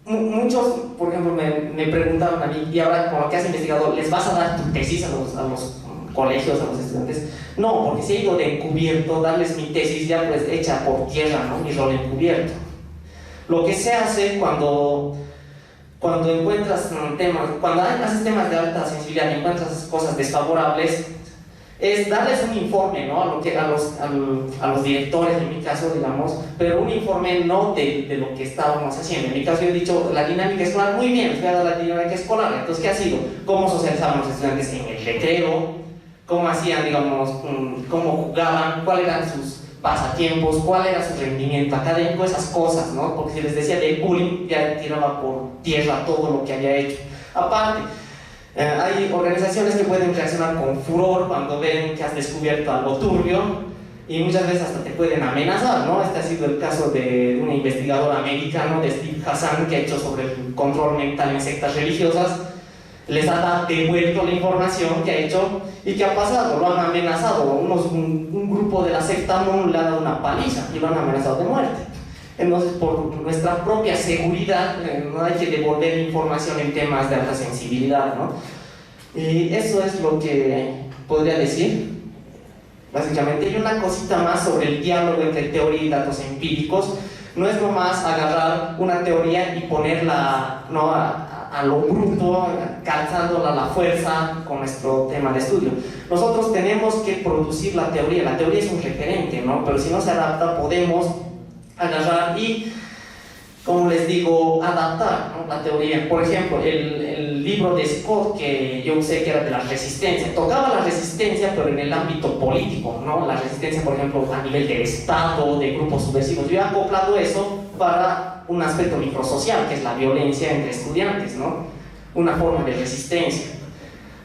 Muchos, por ejemplo, me preguntaron a mí, y ahora como que has investigado, ¿les vas a dar tu tesis a los colegios, a los estudiantes? No, porque si he ido de encubierto, darles mi tesis ya pues hecha por tierra, ¿no? Mi rol encubierto. Lo que se hace cuando encuentras temas, cuando haces temas de alta sensibilidad y encuentras cosas desfavorables, es darles un informe, ¿no? a los directores, en mi caso, digamos, pero un informe no de lo que estábamos haciendo. En mi caso yo he dicho la dinámica escolar, muy bien, les voy a dar la dinámica escolar. Entonces, ¿qué ha sido? ¿Cómo socializaban los estudiantes en el recreo? ¿Cómo hacían, digamos, cómo jugaban? ¿Cuáles eran sus pasatiempos? ¿Cuál era su rendimiento académico? Esas cosas, ¿no? Porque si les decía de bullying, ya tiraba por tierra todo lo que había hecho. Aparte, hay organizaciones que pueden reaccionar con furor cuando ven que has descubierto algo turbio y muchas veces hasta te pueden amenazar, ¿no? Este ha sido el caso de un investigador americano, de Steve Hassan, que ha hecho sobre el control mental en sectas religiosas. Les ha devuelto la información que ha hecho y que ha pasado, lo han amenazado. Un grupo de la secta no le ha dado una paliza y lo han amenazado de muerte. Entonces, por nuestra propia seguridad, no hay que devolver información en temas de alta sensibilidad, ¿no? Y eso es lo que podría decir, básicamente. Y una cosita más sobre el diálogo entre teoría y datos empíricos. No es nomás agarrar una teoría y ponerla, ¿no?, a lo bruto, calzándola a la fuerza con nuestro tema de estudio. Nosotros tenemos que producir la teoría es un referente, ¿no? Pero si no se adapta, podemos agarrar y, como les digo, adaptar, ¿no?, la teoría. Por ejemplo, el libro de Scott, que yo usé, que era de la resistencia, tocaba la resistencia, pero en el ámbito político, ¿no? La resistencia, por ejemplo, a nivel del Estado, de grupos subversivos. Yo he acoplado eso para un aspecto microsocial, que es la violencia entre estudiantes, ¿no? Una forma de resistencia.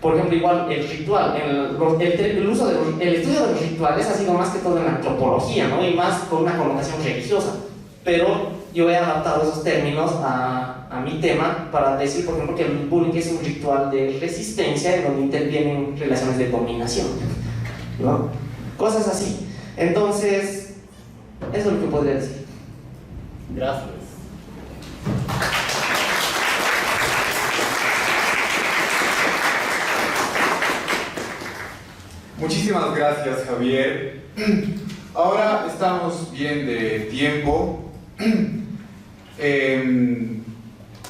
Por ejemplo, igual el ritual, el estudio de los rituales ha sido más que todo en la antropología, ¿no? Y más con una connotación religiosa. Pero yo he adaptado esos términos a mi tema para decir, por ejemplo, que el bullying es un ritual de resistencia en donde intervienen relaciones de dominación, ¿no? Cosas así. Entonces, eso es lo que podría decir. Gracias. Muchísimas gracias, Javier. Ahora estamos bien de tiempo.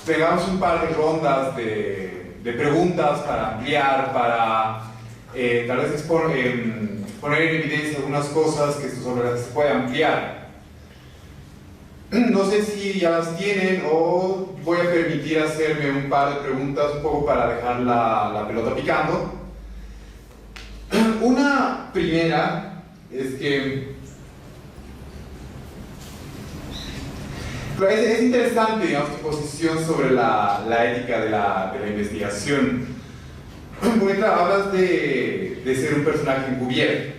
Tengamos un par de rondas de preguntas para ampliar, para tal vez poner en evidencia algunas cosas sobre las que se puede ampliar. No sé si ya las tienen o voy a permitir hacerme un par de preguntas un poco para dejar la pelota picando. Una primera es que es interesante, digamos, tu posición sobre la ética de la investigación. Porque claro, hablas de ser un personaje encubierto.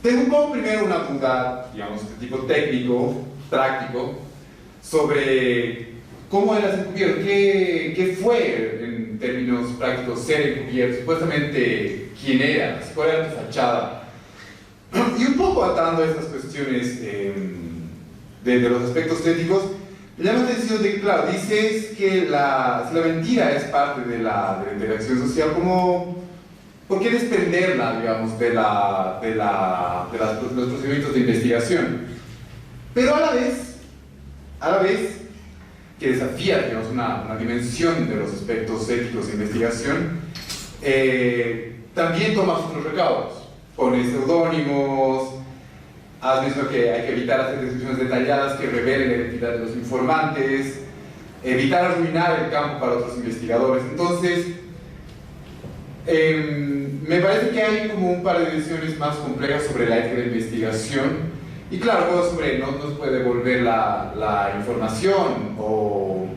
Tengo un poco primero una duda, digamos, de tipo técnico, práctico, sobre cómo eras encubierto, qué fue en términos prácticos ser encubierto, supuestamente quién eras, cuál era tu fachada. Y un poco atando estas cuestiones de los aspectos éticos, me llama la atención de que, claro, dices que si la mentira es parte de la interacción social, ¿por qué desprenderla, digamos, de los procedimientos de investigación? Pero a la vez que desafía, digamos, una dimensión de los aspectos éticos de investigación, también tomas otros recaudos, pones seudónimos, has visto que hay que evitar hacer descripciones detalladas que revelen la identidad de los informantes, evitar arruinar el campo para otros investigadores. Entonces, me parece que hay como un par de decisiones más complejas sobre la ética de investigación. Y claro, sobre no se puede devolver la información o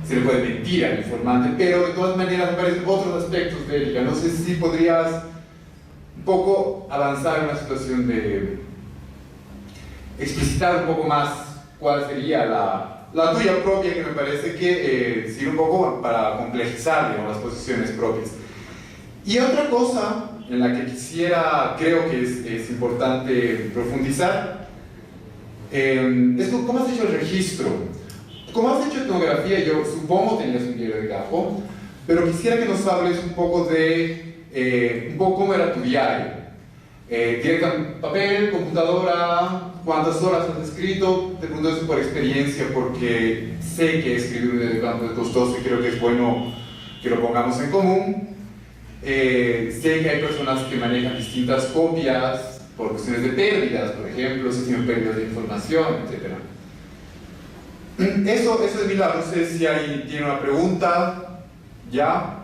se le puede mentir al informante, pero de todas maneras me parecen otros aspectos de ética. No sé si podrías un poco avanzar en una situación de explicitar un poco más cuál sería la tuya propia, que me parece que sirve un poco para complejizar, digamos, las posiciones propias. Y otra cosa en la que creo que es importante profundizar, es cómo has hecho el registro. Como has hecho etnografía, yo supongo tenías un diario de campo, pero quisiera que nos hables un poco cómo era tu diario. Directa en papel, computadora, cuántas horas has escrito. Te pregunto eso por experiencia, porque sé que escribir un diario de campo es costoso y creo que es bueno que lo pongamos en común. Sé que hay personas que manejan distintas copias por cuestiones de pérdidas, por ejemplo, si tienen pérdidas de información, etc. Eso es mi lado. No sé si alguien tiene una pregunta. ¿Ya?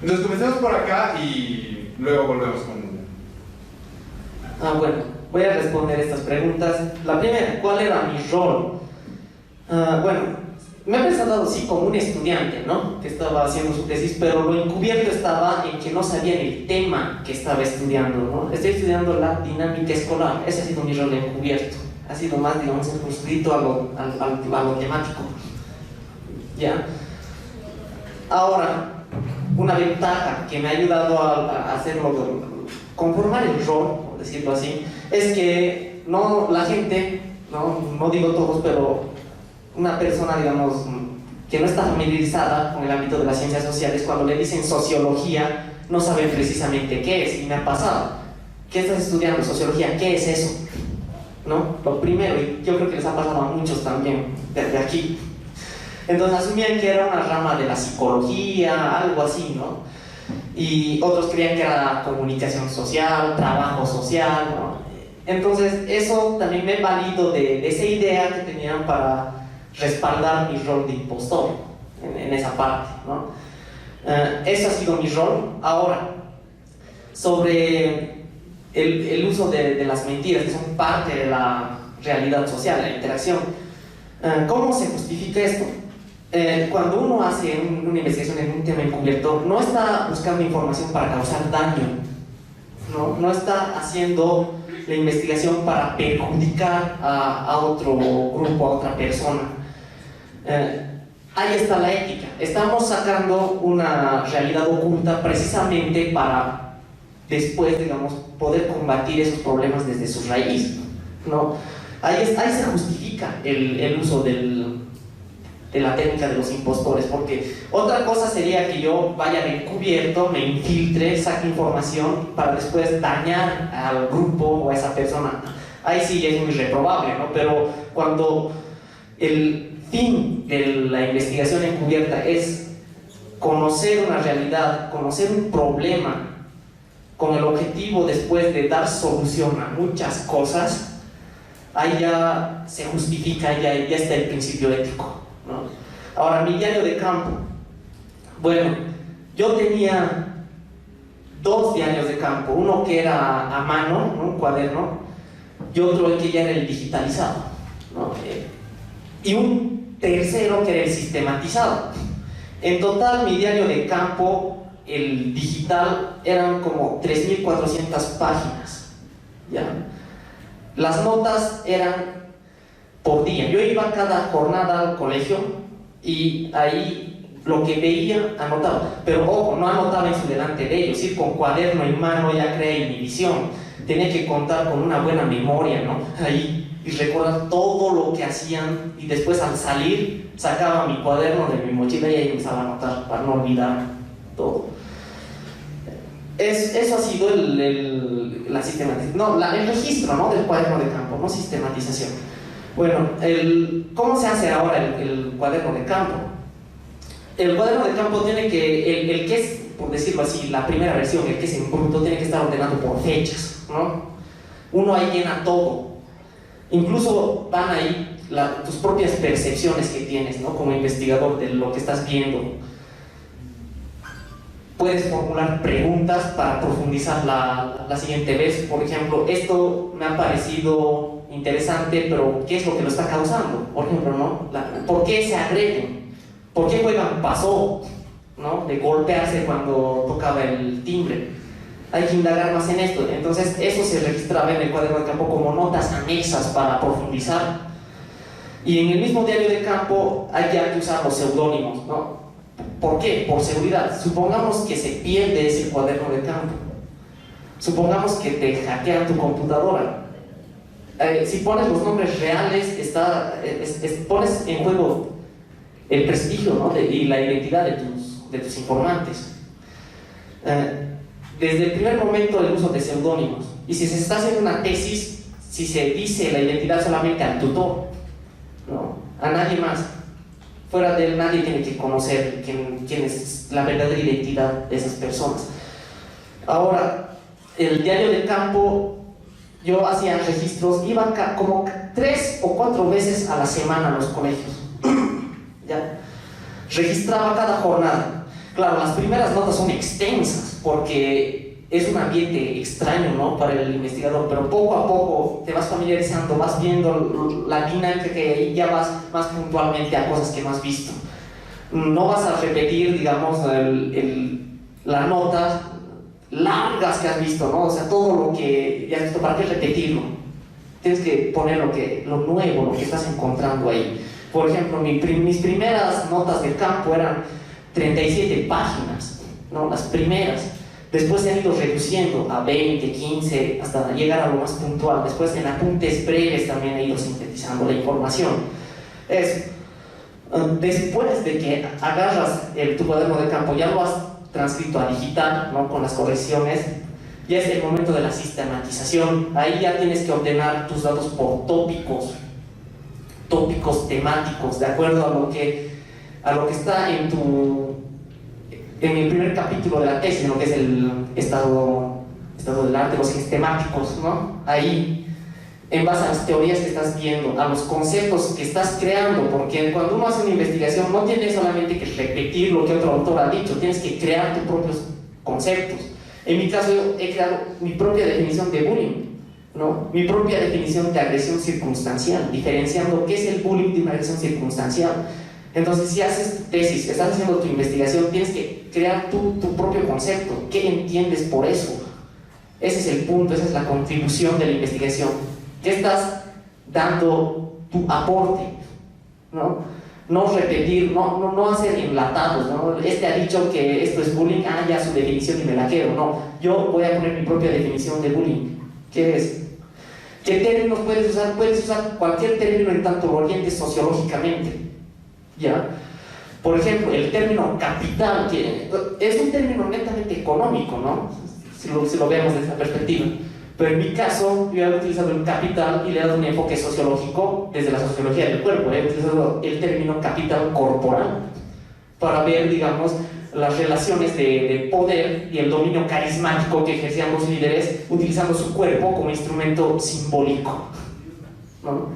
Entonces comencemos por acá y luego volvemos con... Bueno, voy a responder estas preguntas. La primera, ¿cuál era mi rol? Bueno, me he presentado así como un estudiante, ¿no?, que estaba haciendo su tesis, pero lo encubierto estaba en que no sabía el tema que estaba estudiando, ¿no? Estoy estudiando la dinámica escolar. Ese ha sido mi rol encubierto. Ha sido más, digamos, circunscrito a lo temático. ¿Ya? Ahora, una ventaja que me ha ayudado a hacerlo, conformar el rol, por decirlo así, es que no, la gente, no digo todos, pero una persona, digamos, que no está familiarizada con el ámbito de las ciencias sociales, cuando le dicen sociología, no sabe precisamente qué es, y me ha pasado. ¿Qué estás estudiando? Sociología, ¿qué es eso? ¿No? Lo primero, y yo creo que les ha pasado a muchos también, desde aquí. Entonces asumían que era una rama de la psicología, algo así, ¿no? Y otros creían que era comunicación social, trabajo social, ¿no? Entonces eso también me valido de esa idea que tenían para respaldar mi rol de impostor en esa parte, ¿no? Eso ha sido mi rol. Ahora, sobre el uso de las mentiras, que son parte de la realidad social, la interacción. ¿Cómo se justifica esto? Cuando uno hace una investigación en un tema encubierto, no está buscando información para causar daño, no está haciendo la investigación para perjudicar a otro grupo, a otra persona. Ahí está la ética. Estamos sacando una realidad oculta precisamente para después, digamos, poder combatir esos problemas desde su raíz, ¿no? Ahí se justifica el uso de la técnica de los impostores, porque otra cosa sería que yo vaya de encubierto, me infiltre, saque información para después dañar al grupo o a esa persona. Ahí sí es muy reprobable, ¿no? Pero cuando el fin de la investigación encubierta es conocer una realidad, conocer un problema, con el objetivo después de dar solución a muchas cosas, ahí ya se justifica, ya está el principio ético, ¿no? Ahora, mi diario de campo. Bueno, yo tenía 2 diarios de campo, uno que era a mano, ¿no? Un cuaderno, y otro que ya era el digitalizado, ¿no? Y un tercero que era el sistematizado. En total, mi diario de campo, el digital, eran como 3.400 páginas, ¿ya? Las notas eran por día. Yo iba cada jornada al colegio y ahí lo que veía anotaba, pero ojo, no anotaba en su delante de ellos, ir con cuaderno en mano ya crea inhibición, tenía que contar con una buena memoria, ¿no? Ahí, y recordar todo lo que hacían, y después al salir sacaba mi cuaderno de mi mochila y ahí empezaba a anotar para no olvidar todo. Eso ha sido la sistematización, el registro, ¿no? Del cuaderno de campo, no sistematización. Bueno, ¿cómo se hace ahora el cuaderno de campo? El cuaderno de campo tiene que, el que es, por decirlo así, la primera versión, el que es en bruto, tiene que estar ordenado por fechas, ¿no? Uno ahí llena todo. Incluso van ahí tus propias percepciones que tienes, ¿no? Como investigador de lo que estás viendo. Puedes formular preguntas para profundizar la siguiente vez. Por ejemplo, esto me ha parecido interesante, pero ¿qué es lo que lo está causando? Por ejemplo, ¿no? ¿Por qué se agreden? ¿Por qué juegan pasó? ¿No? De golpearse cuando tocaba el timbre. Hay que indagar más en esto. Entonces, eso se registraba en el cuaderno de campo como notas anexas para profundizar. Y en el mismo diario de campo hay que usar los seudónimos, ¿no? ¿Por qué? Por seguridad. Supongamos que se pierde ese cuaderno de campo. Supongamos que te hackean tu computadora. Si pones los nombres reales, pones en juego el prestigio, ¿no? Y la identidad de tus informantes. Desde el primer momento el uso de seudónimos. Y si se está haciendo una tesis, si se dice la identidad solamente al tutor, ¿no? A nadie más. Fuera de él nadie tiene que conocer quién es la verdadera identidad de esas personas. Ahora, el diario de campo, yo hacía registros, iba como 3 o 4 veces a la semana a los colegios. ¿Ya? Registraba cada jornada. Claro, las primeras notas son extensas porque es un ambiente extraño, ¿no? Para el investigador, pero poco a poco te vas familiarizando, vas viendo la dinámica que hay, ya vas más puntualmente a cosas que no has visto. No vas a repetir, digamos, las notas largas que has visto, ¿no? O sea, todo lo que ya has visto, ¿para qué repetirlo? Tienes que poner lo nuevo, lo que estás encontrando ahí. Por ejemplo, mis primeras notas de campo eran 37 páginas, ¿no? Las primeras. Después se han ido reduciendo a 20, 15, hasta llegar a lo más puntual. Después en apuntes breves también he ido sintetizando la información. Después de que agarras tu cuaderno de campo, ya lo has transcrito a digital, ¿no? Con las correcciones, ya es el momento de la sistematización. Ahí ya tienes que ordenar tus datos por tópicos temáticos, de acuerdo a lo que está en el primer capítulo de la tesis, en lo que es el estado del arte, los ejes temáticos, ¿no? Ahí, en base a las teorías que estás viendo, a los conceptos que estás creando, porque cuando uno hace una investigación no tienes solamente que repetir lo que otro autor ha dicho, tienes que crear tus propios conceptos. En mi caso, yo he creado mi propia definición de bullying, ¿no? Mi propia definición de agresión circunstancial, diferenciando qué es el bullying de una agresión circunstancial. Entonces, si haces tu tesis, estás haciendo tu investigación, tienes que crear tu propio concepto. ¿Qué entiendes por eso? Ese es el punto, esa es la contribución de la investigación. ¿Qué estás dando tu aporte? No repetir, no hacer enlatados, ¿no? Este ha dicho que esto es bullying, ya su definición y me la quedo. No, yo voy a poner mi propia definición de bullying. ¿Qué es? ¿Qué términos puedes usar? Puedes usar cualquier término en tanto lo orientes sociológicamente, ¿ya? Por ejemplo, el término capital, que es un término netamente económico, ¿no? Si lo vemos desde esa perspectiva. Pero en mi caso, yo he utilizado el capital y le he dado un enfoque sociológico desde la sociología del cuerpo. He utilizado el término capital corporal para ver, digamos, las relaciones de poder y el dominio carismático que ejercían los líderes utilizando su cuerpo como instrumento simbólico, ¿no?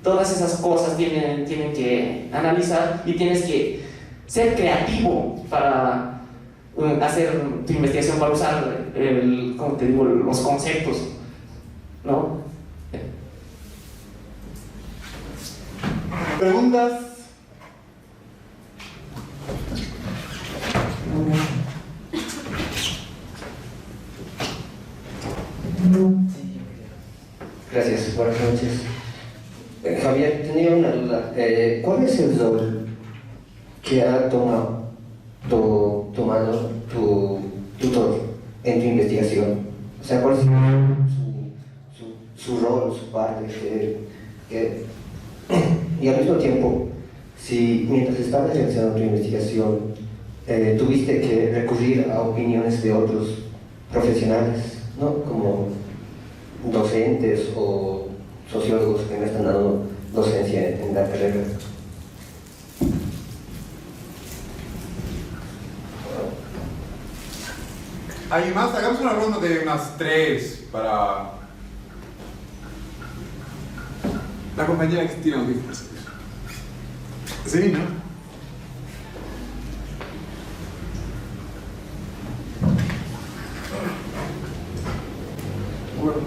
Todas esas cosas tienen que analizar y tienes que ser creativo para hacer tu investigación, para usar ¿cómo te digo? Los conceptos, ¿no? ¿Preguntas? Gracias, buenas noches. Javier, tenía una duda. ¿Cuál es el rol que ha tomado tu tutor en tu investigación? O sea, ¿cuál es su rol, su parte? Y al mismo tiempo, si mientras estabas realizando tu investigación tuviste que recurrir a opiniones de otros profesionales, ¿no? Como docentes o sociólogos que no están dando docencia en la carrera. ¿Alguien más? Hagamos una ronda de unas 3 para la compañera que tiene audífonos. Sí, ¿no? Bueno,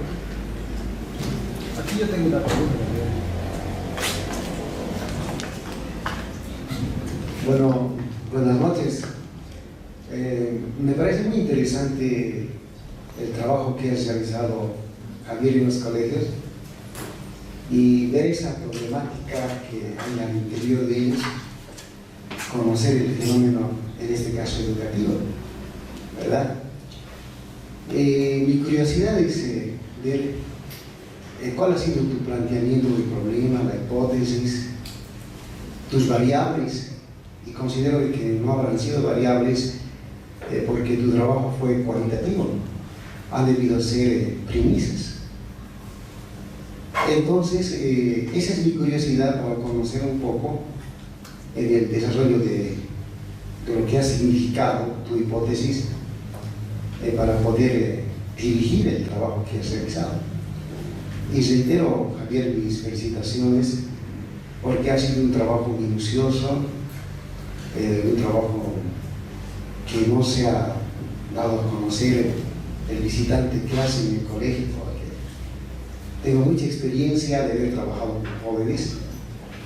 aquí yo tengo una pregunta. Bueno, buenas noches. Me parece muy interesante el trabajo que has realizado, Javier, en los colegios, y ver esa problemática que hay al interior de ellos, conocer el fenómeno, en este caso educativo, ¿verdad? Mi curiosidad es ver cuál ha sido tu planteamiento del problema, la hipótesis, tus variables, y considero que no habrán sido variables porque tu trabajo fue cualitativo, han debido ser premisas. Entonces, esa es mi curiosidad para conocer un poco el desarrollo de lo que ha significado tu hipótesis para poder dirigir el trabajo que has realizado. Y reitero, Javier, mis felicitaciones porque ha sido un trabajo minucioso, un trabajo que no se ha dado a conocer el visitante que hace en el colegio, porque tengo mucha experiencia de haber trabajado con jóvenes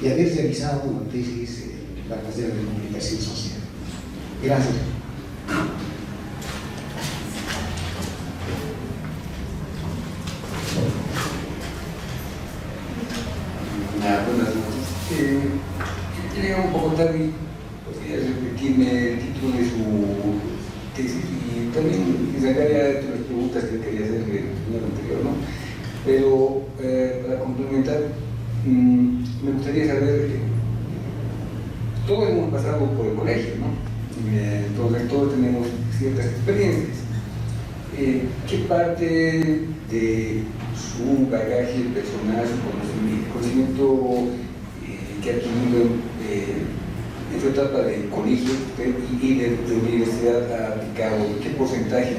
y haber realizado una tesis en la carrera de comunicación social. Gracias. Buenas noches. Llegué un poco tarde, podría repetirme el título de su tesis y también sacaría las preguntas que quería hacer en el señor anterior, ¿no? Pero para complementar, me gustaría saber, todos hemos pasado por el colegio, ¿no? Entonces todos tenemos ciertas experiencias. ¿Qué parte de su bagaje personal, su conocimiento que ha tenido en su etapa de colegio y de universidad ha aplicado? ¿Qué porcentaje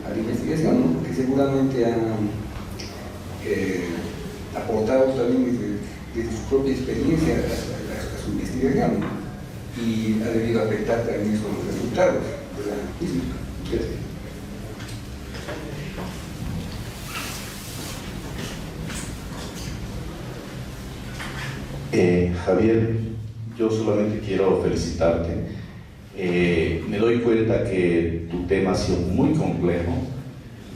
a la investigación, ¿no? Porque seguramente han aportado también desde su propia experiencia a su investigación, ¿no? Y ha debido afectar también eso los resultados de la misma. Gracias. Javier, yo solamente quiero felicitarte. Me doy cuenta que tu tema ha sido muy complejo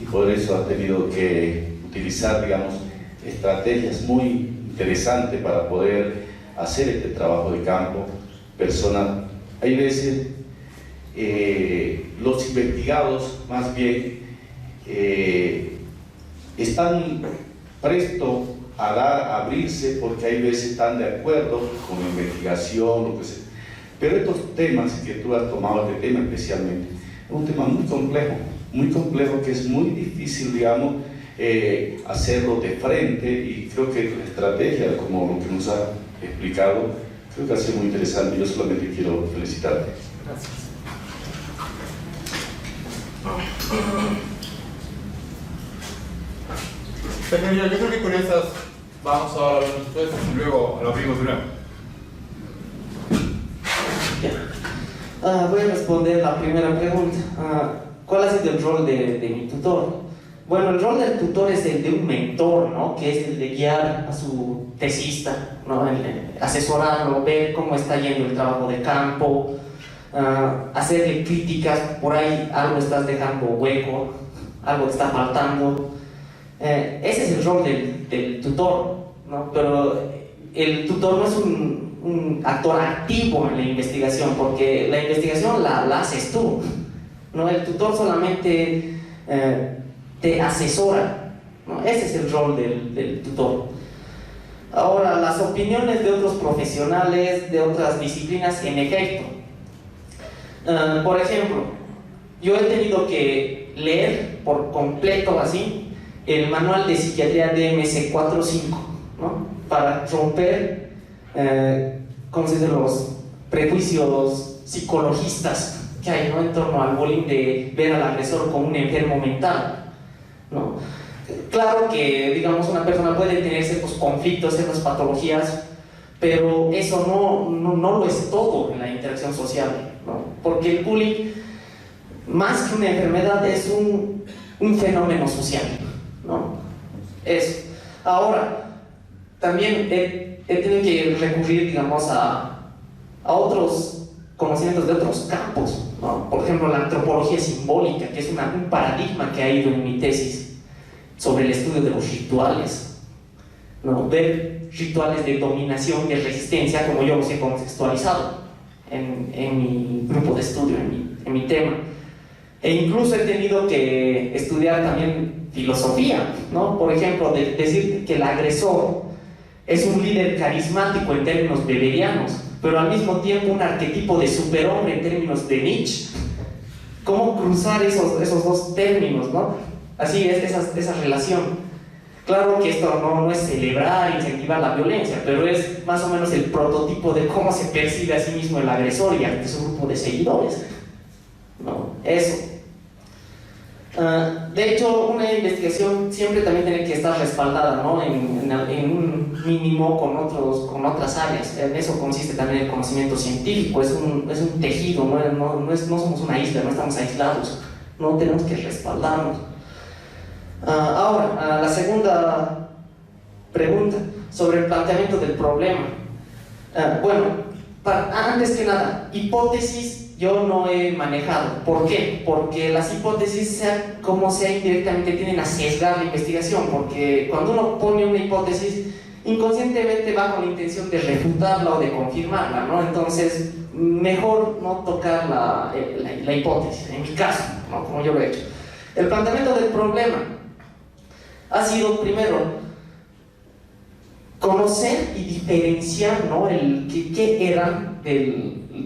y por eso has tenido que utilizar, digamos, estrategias muy interesantes para poder hacer este trabajo de campo personal. Hay veces los investigados más bien están prestos a abrirse porque hay veces están de acuerdo con la investigación, lo que sea. Pero estos temas que tú has tomado, este tema especialmente, es un tema muy complejo que es muy difícil, digamos, hacerlo de frente, y creo que la estrategia, como lo que nos ha explicado, creo que ha sido muy interesante. Yo solamente quiero felicitarte. Gracias. Señoría, yo creo que con esas vamos ahora a las respuestas y luego lo abrimos de nuevo. Voy a responder la primera pregunta. ¿Cuál ha sido el rol de mi tutor? Bueno, el rol del tutor es el de un mentor, ¿no? Que es el de guiar a su tesista, ¿no? Asesorarlo, ver cómo está yendo el trabajo de campo, hacerle críticas, por ahí algo estás dejando hueco, algo te está faltando. Ese es el rol del tutor, ¿no? Pero el tutor no es un actor activo en la investigación, porque la investigación la haces tú, ¿no? El tutor solamente te asesora, ¿no? Ese es el rol del tutor. Ahora, las opiniones de otros profesionales de otras disciplinas, en efecto. Por ejemplo, yo he tenido que leer por completo así el manual de psiquiatría DMC-4-5, ¿no? Para romper ¿cómo se dice? Los prejuicios psicologistas que hay, ¿no? En torno al bullying, de ver al agresor como un enfermo mental, ¿no? Claro que, digamos, una persona puede tener ciertos conflictos, ciertas patologías, pero eso no lo es todo en la interacción social, ¿no? Porque el bullying, más que una enfermedad, es un fenómeno social, ¿no? Eso. Ahora, también he tenido que recurrir, digamos, a otros conocimientos de otros campos, ¿no? Por ejemplo, la antropología simbólica, que es un paradigma que ha ido en mi tesis sobre el estudio de los rituales, ¿no? Ver rituales de dominación y de resistencia, como yo los he contextualizado en mi grupo de estudio, en mi tema. E incluso he tenido que estudiar también filosofía, ¿no? Por ejemplo, decir que el agresor es un líder carismático en términos weberianos, pero al mismo tiempo un arquetipo de superhombre en términos de Nietzsche. ¿Cómo cruzar esos dos términos, ¿no? Así es, esa relación. Claro que esto no es celebrar, incentivar la violencia, pero es más o menos el prototipo de cómo se percibe a sí mismo el agresor y ante su grupo de seguidores, ¿no? Eso. De hecho, una investigación siempre también tiene que estar respaldada, ¿no? en un mínimo con otras áreas. En eso consiste también el conocimiento científico. Es un tejido, no somos una isla, no estamos aislados, no tenemos que respaldarnos. Ahora, la segunda pregunta sobre el planteamiento del problema. Bueno, antes que nada, hipótesis yo no he manejado. ¿Por qué? Porque las hipótesis, como sea indirectamente, tienden a sesgar la investigación, porque cuando uno pone una hipótesis, inconscientemente va con la intención de refutarla o de confirmarla, ¿no? Entonces, mejor no tocar la hipótesis, en mi caso, ¿no? Como yo lo he hecho. El planteamiento del problema ha sido, primero, conocer y diferenciar, ¿no? De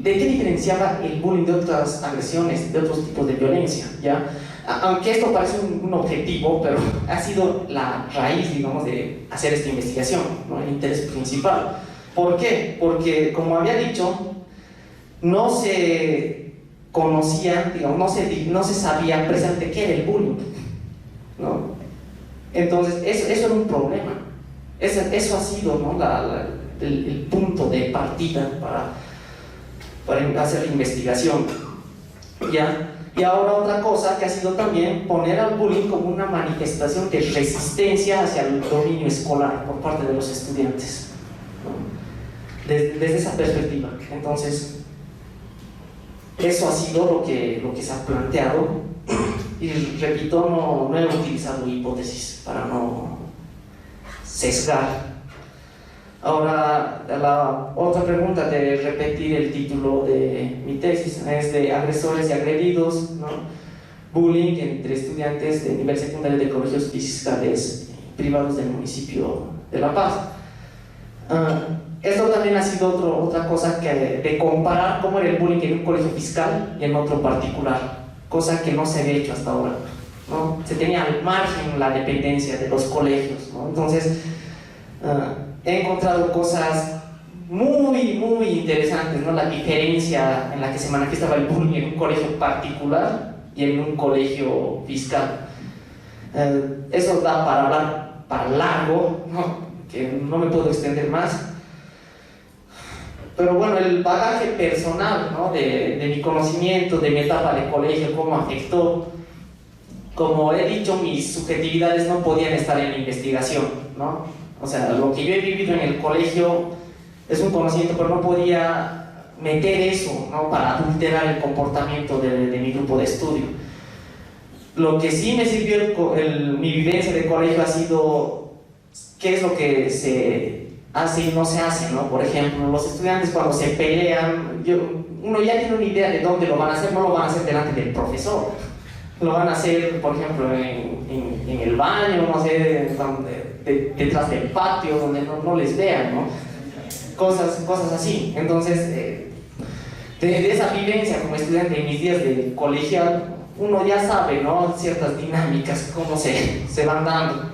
qué diferenciaba el bullying de otras agresiones, de otros tipos de violencia, ¿ya? Aunque esto parece un objetivo, pero ha sido la raíz, digamos, de hacer esta investigación, ¿no? El interés principal. ¿Por qué? Porque, como había dicho, no se conocía, digamos, no se sabía precisamente qué era el bullying, ¿no? Entonces, eso era un problema. Eso ha sido, ¿no? el punto de partida para hacer la investigación, ¿ya? Y ahora otra cosa que ha sido también poner al bullying como una manifestación de resistencia hacia el dominio escolar por parte de los estudiantes, ¿no? Desde esa perspectiva. Entonces, eso ha sido lo que se ha planteado, y repito, no he utilizado hipótesis para no sesgar. Ahora, la otra pregunta de repetir el título de mi tesis es de agresores y agredidos, ¿no? Bullying entre estudiantes de nivel secundario de colegios fiscales privados del municipio de La Paz. Esto también ha sido otra cosa de comparar cómo era el bullying en un colegio fiscal y en otro particular, cosa que no se había hecho hasta ahora, ¿no? Se tenía al margen la dependencia de los colegios, ¿no? Entonces, he encontrado cosas muy, muy interesantes, ¿no? La diferencia en la que se manifestaba el bullying en un colegio particular y en un colegio fiscal. Eso da para hablar para largo, ¿no? Que no me puedo extender más. Pero bueno, el bagaje personal, ¿no? de mi conocimiento, de mi etapa de colegio, cómo afectó. Como he dicho, mis subjetividades no podían estar en la investigación, ¿no? O sea, lo que yo he vivido en el colegio es un conocimiento, pero no podía meter eso, ¿no? Para adulterar el comportamiento de mi grupo de estudio. Lo que sí me sirvió mi vivencia de colegio ha sido qué es lo que se hace y no se hace, ¿no? Por ejemplo, los estudiantes cuando se pelean, uno ya tiene una idea de dónde lo van a hacer. No lo van a hacer delante del profesor, lo van a hacer, por ejemplo, en el baño, no sé, detrás del patio, donde no les vean, ¿no? Cosas así. Entonces, de esa vivencia como estudiante en mis días de colegial, uno ya sabe, ¿no? Ciertas dinámicas, cómo se van dando.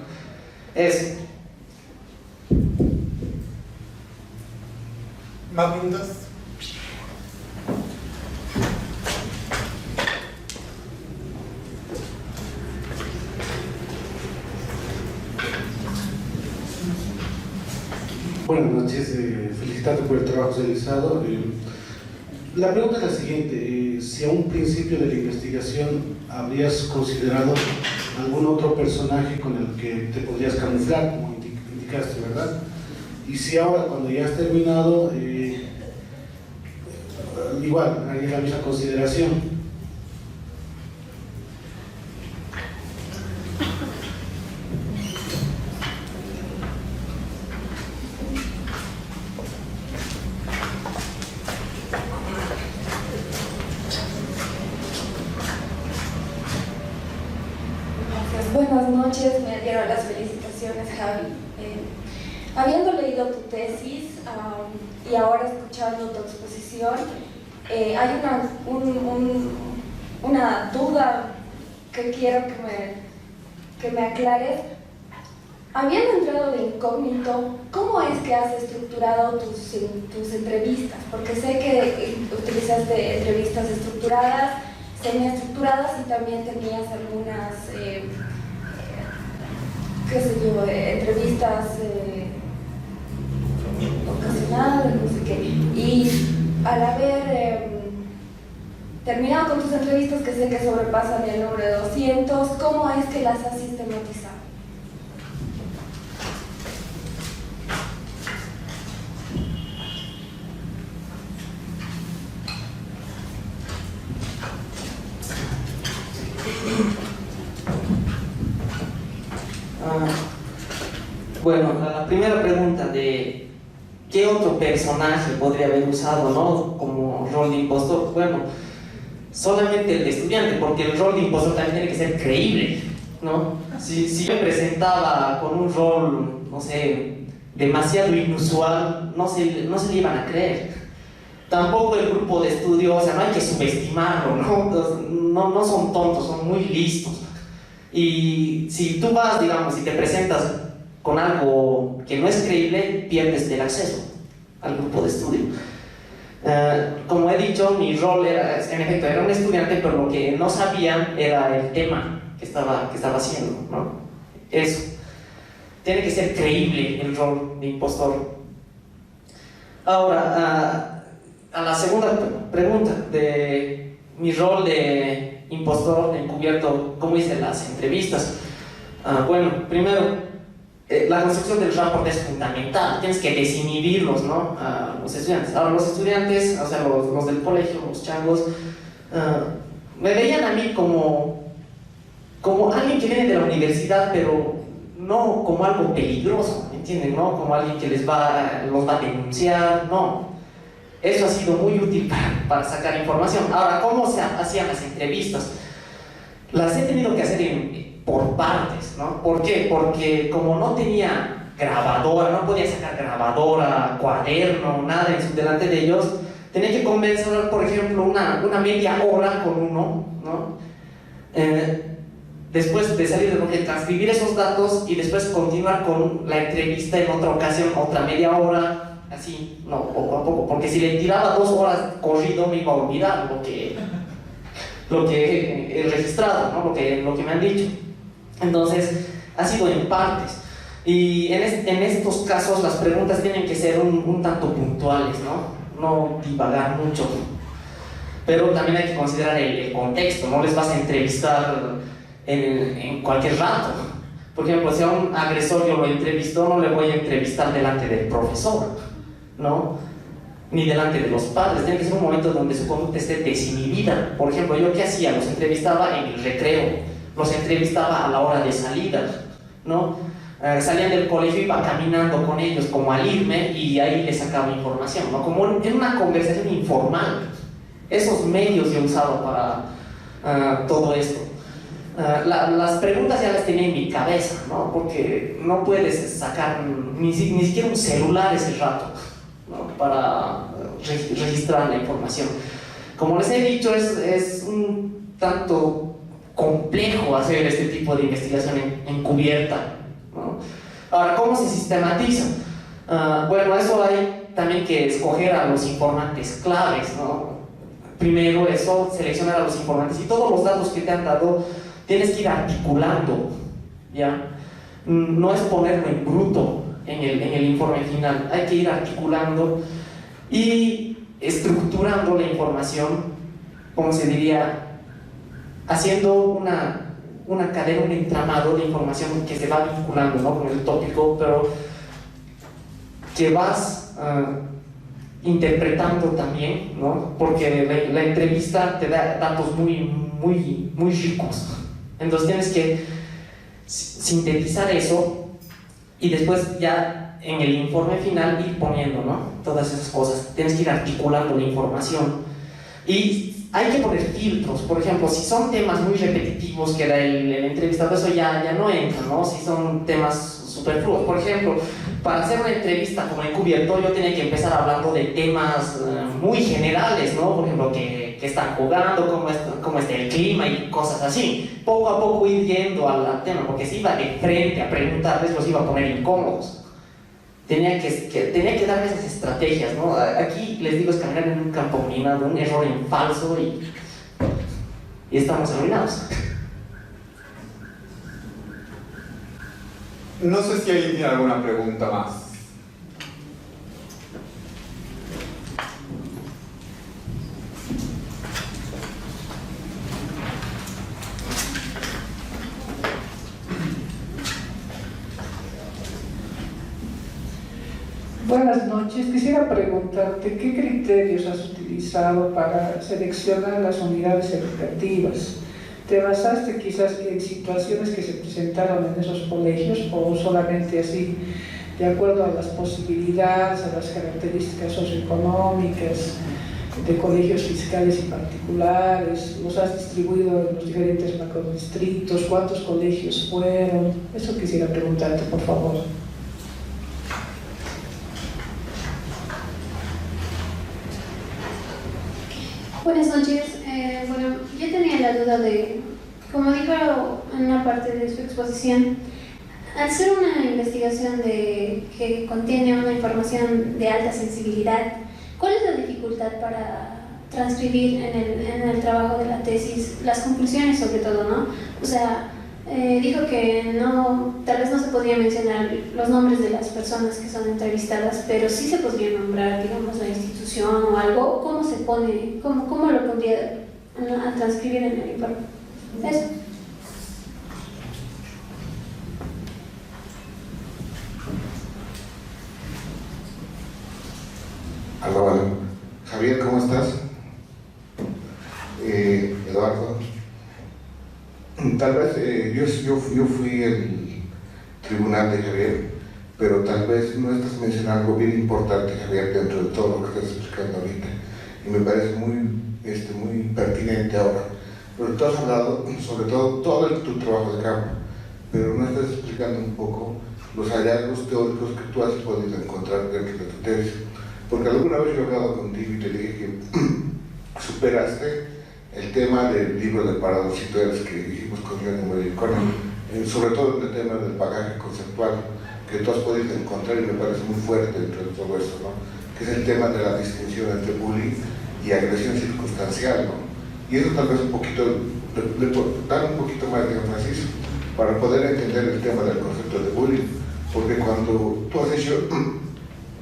¿Más preguntas? Buenas noches, felicitarte por el trabajo realizado. La pregunta es la siguiente: si a un principio de la investigación habrías considerado algún otro personaje con el que te podrías camuflar, como indicaste, ¿verdad? Y si ahora, cuando ya has terminado, igual, haría la misma consideración. Buenas noches, me adhiero a las felicitaciones, Javi. Habiendo leído tu tesis y ahora escuchando tu exposición, hay una duda que quiero que me aclares. Habiendo entrado de incógnito, ¿cómo es que has estructurado tus entrevistas? Porque sé que utilizaste entrevistas estructuradas, semiestructuradas y también tenías algunas, entrevistas ocasionales, no sé qué. Y al haber terminado con tus entrevistas, que sé que sobrepasan el número de 200, ¿cómo es que las has sistematizado? Bueno, la primera pregunta ¿qué otro personaje podría haber usado, ¿no?, como rol de impostor? Bueno, solamente el de estudiante, porque el rol de impostor también tiene que ser creíble, ¿no? Si yo me presentaba con un rol, no sé, demasiado inusual, no se le iban a creer. Tampoco el grupo de estudio, o sea, no hay que subestimarlo, no son tontos, son muy listos. Y si tú vas, digamos, si te presentas con algo que no es creíble, pierdes el acceso al grupo de estudio. Como he dicho, mi rol era, en efecto, era un estudiante, pero lo que no sabían era el tema que estaba haciendo, ¿no? Eso. Tiene que ser creíble el rol de impostor. Ahora, a la segunda pregunta de mi rol de impostor encubierto, ¿cómo hice las entrevistas? Bueno, primero, la construcción del rapport es fundamental, tienes que desinhibirlos, ¿no?, a los estudiantes. Ahora, los estudiantes, o sea, los del colegio, los changos, me veían a mí como alguien que viene de la universidad, pero no como algo peligroso, ¿me entienden? No como alguien que los va a denunciar, no. Eso ha sido muy útil para sacar información. Ahora, ¿cómo se hacían las entrevistas? Las he tenido que hacer por partes, ¿no? ¿Por qué? Porque como no tenía grabadora, no podía sacar grabadora, cuaderno, nada delante de ellos, tenía que conversar, por ejemplo, una media hora con uno, ¿no? Después de salir de transcribir esos datos y después continuar con la entrevista en otra ocasión, otra media hora, así, no, poco a poco, porque si le tiraba 2 horas corrido me iba a olvidar lo que he registrado, ¿no?, lo que me han dicho. Entonces, ha sido en partes. Y en estos casos las preguntas tienen que ser un tanto puntuales, no divagar mucho. Pero también hay que considerar el contexto, no les vas a entrevistar en cualquier rato. Por ejemplo, si a un agresor yo lo entrevisto, no le voy a entrevistar delante del profesor, ¿no?, ni delante de los padres. Tiene que ser un momento donde su conducta esté desinhibida. Por ejemplo, ¿yo qué hacía? Los entrevistaba en el recreo, los entrevistaba a la hora de salida, ¿no? Salían del colegio, iba caminando con ellos como al irme y ahí les sacaba información, ¿no?, como en una conversación informal. Esos medios yo he usado para todo esto. Las preguntas ya las tenía en mi cabeza, ¿no?, porque no puedes sacar ni siquiera un celular ese rato, ¿no?, para registrar la información. Como les he dicho, es un tanto complejo hacer este tipo de investigación encubierta, ¿no? Ahora, ¿cómo se sistematiza? Bueno, eso hay también que escoger a los informantes claves, ¿no? Primero eso, seleccionar a los informantes y todos los datos que te han dado tienes que ir articulando, ¿ya? No es ponerlo en bruto en el informe final, hay que ir articulando y estructurando la información, como se diría, haciendo una cadena, un entramado de información que se va vinculando, ¿no?, con el tópico, pero que vas interpretando también, ¿no?, porque la entrevista te da datos muy ricos. Entonces tienes que sintetizar eso y después ya en el informe final ir poniendo, ¿no?, todas esas cosas. Tienes que ir articulando la información y hay que poner filtros. Por ejemplo, si son temas muy repetitivos que el entrevistado, eso ya no entra, ¿no? Si son temas superfluos. Por ejemplo, para hacer una entrevista como encubierto yo tenía que empezar hablando de temas muy generales, ¿no? Por ejemplo, que están jugando, cómo está el clima y cosas así. Poco a poco ir yendo al tema, porque si iba de frente a preguntarles los iba a poner incómodos. Tenía que darme esas estrategias, ¿no? Aquí les digo, es caminar en un campo minado, un error en falso y estamos arruinados. No sé si alguien tiene alguna pregunta más. Buenas noches. Quisiera preguntarte qué criterios has utilizado para seleccionar las unidades educativas. ¿Te basaste quizás en situaciones que se presentaron en esos colegios o solamente así de acuerdo a las posibilidades, a las características socioeconómicas de colegios fiscales y particulares? ¿Los has distribuido en los diferentes macrodistritos? ¿Cuántos colegios fueron? Eso quisiera preguntarte, por favor. Buenas noches. Bueno, yo tenía la duda de, como dijo en una parte de su exposición, al ser una investigación que contiene una información de alta sensibilidad, ¿cuál es la dificultad para transcribir en el trabajo de la tesis las conclusiones, sobre todo, ¿no? O sea, dijo que tal vez no se podría mencionar los nombres de las personas que son entrevistadas, pero sí se podría nombrar, digamos, la institución o algo. ¿Cómo se pone, cómo lo pondría a transcribir en el informe? Eso. Hola, Javier, ¿cómo estás? Eduardo. Tal vez yo fui el tribunal de Javier, pero tal vez no estás mencionando algo bien importante, Javier, dentro de todo lo que estás explicando ahorita, y me parece muy pertinente ahora. Pero tú has hablado sobre todo tu trabajo de campo, pero no estás explicando un poco los hallazgos teóricos que tú has podido encontrar dentro de tu tesis. Porque alguna vez yo he hablado contigo y te dije que superaste el tema del libro de Paradositores que hicimos con Johnny Morricone, sobre todo en el tema del bagaje conceptual que tú has podido encontrar, y me parece muy fuerte dentro de todo eso, ¿no? Que es el tema de la distinción entre bullying y agresión circunstancial, ¿no? Y eso tal vez un poquito, dar un poquito más de énfasis para poder entender el tema del concepto de bullying, porque cuando tú has hecho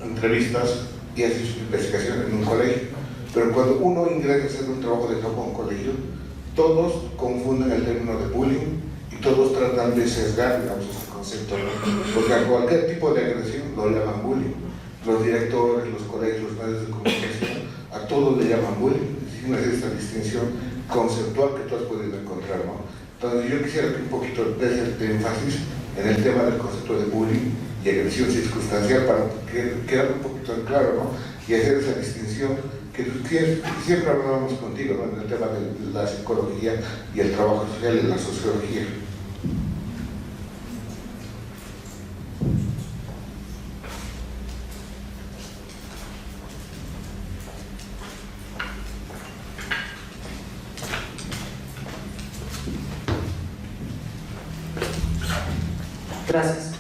entrevistas y has hecho investigación en un colegio, pero cuando uno ingresa a hacer un trabajo de campo en un colegio, todos confunden el término de bullying y todos tratan de sesgar, digamos, ese concepto, ¿no? Porque a cualquier tipo de agresión lo llaman bullying. Los directores, los colegios, los medios de comunicación, a todos le llaman bullying. No es esta distinción conceptual que tú has podido encontrar, ¿no? Entonces yo quisiera que un poquito des el énfasis en el tema del concepto de bullying y agresión circunstancial para que quede un poquito claro, ¿no? Y hacer esa distinción que siempre hablábamos contigo, ¿no? En el tema de la psicología y el trabajo social y la sociología. Gracias.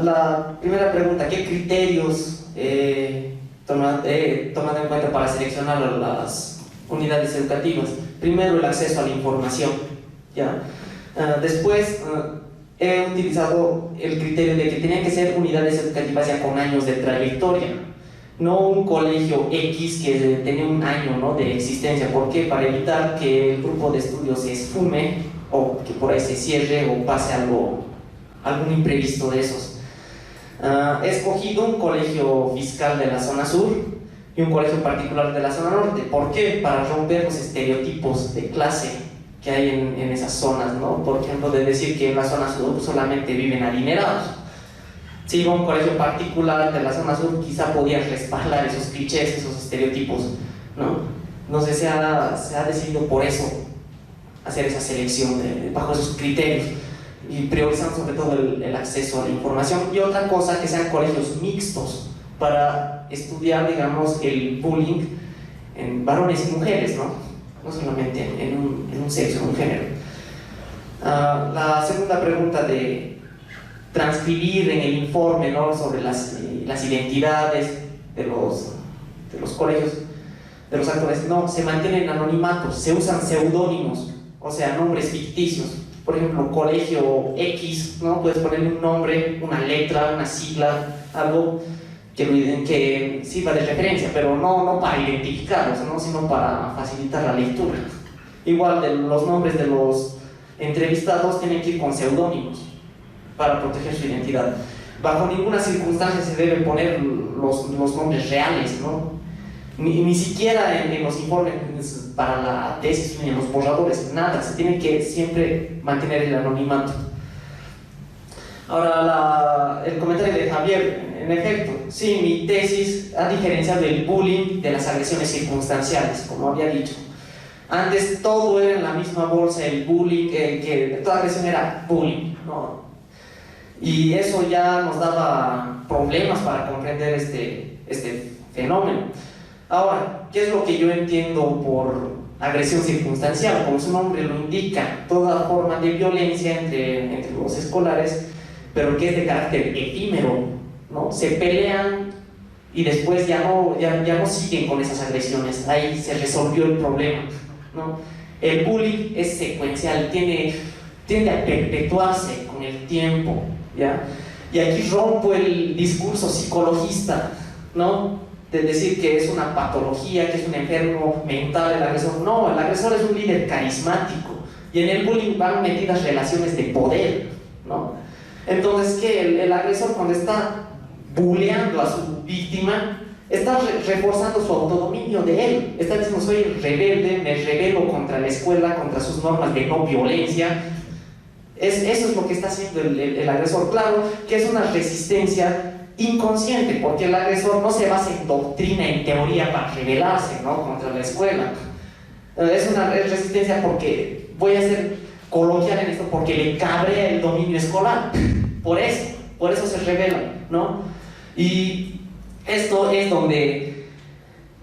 La primera pregunta, ¿qué criterios tomando en cuenta para seleccionar las unidades educativas? Primero, el acceso a la información, ¿ya? Después, he utilizado el criterio de que tenían que ser unidades educativas ya con años de trayectoria, no un colegio X que tenía un año, ¿no?, de existencia. ¿Por qué? Para evitar que el grupo de estudios se esfume o que por ahí se cierre o pase algún imprevisto de esos. He escogido un colegio fiscal de la zona sur y un colegio particular de la zona norte. ¿Por qué? Para romper los estereotipos de clase que hay en esas zonas, ¿no? Por ejemplo, de decir que en la zona sur solamente viven adinerados. Si iba a un colegio particular de la zona sur, quizá podía respaldar esos clichés, esos estereotipos, ¿no? Entonces se ha decidido por eso hacer esa selección bajo esos criterios, y priorizando sobre todo el acceso a la información. Y otra cosa, que sean colegios mixtos para estudiar, digamos, el bullying en varones y mujeres, no solamente en un sexo, en un género. La segunda pregunta de transcribir en el informe, ¿no?, sobre las identidades de los colegios, de los actores, no, se mantienen anonimatos, se usan seudónimos, o sea, nombres ficticios. Por ejemplo, colegio X, ¿no? Puedes ponerle un nombre, una letra, una sigla, algo que sirva de referencia, pero no para identificarlos, ¿no?, sino para facilitar la lectura. Igual, los nombres de los entrevistados tienen que ir con seudónimos para proteger su identidad. Bajo ninguna circunstancia se deben poner los nombres reales, ¿no? Ni siquiera en los informes para la tesis ni en los borradores, nada. Se tiene que siempre mantener el anonimato. Ahora, el comentario de Javier, en efecto, sí, mi tesis ha diferenciado el bullying de las agresiones circunstanciales, como había dicho. Antes todo era en la misma bolsa, el bullying, que toda agresión era bullying, ¿no? Y eso ya nos daba problemas para comprender este fenómeno. Ahora, ¿qué es lo que yo entiendo por agresión circunstancial? Como su nombre lo indica, toda forma de violencia entre los escolares, pero que es de carácter efímero, ¿no? Se pelean y después ya no siguen con esas agresiones, ahí se resolvió el problema, ¿no? El bullying es secuencial, tiende a perpetuarse con el tiempo, ¿ya? Y aquí rompo el discurso psicologista, ¿no? De decir que es una patología, que es un enfermo mental el agresor. No, el agresor es un líder carismático, y en el bullying van metidas relaciones de poder, ¿no? Entonces, ¿qué? El agresor, cuando está bulleando a su víctima, está reforzando su autodominio de él, está diciendo: soy rebelde, me rebelo contra la escuela, contra sus normas de no violencia. Eso es lo que está haciendo el agresor. Claro que es una resistencia inconsciente, porque el agresor no se basa en doctrina, en teoría para rebelarse, ¿no?, contra la escuela. Es una resistencia porque, voy a ser coloquial en esto, porque le cabrea el dominio escolar. Por eso se rebelan, ¿no? Y esto es donde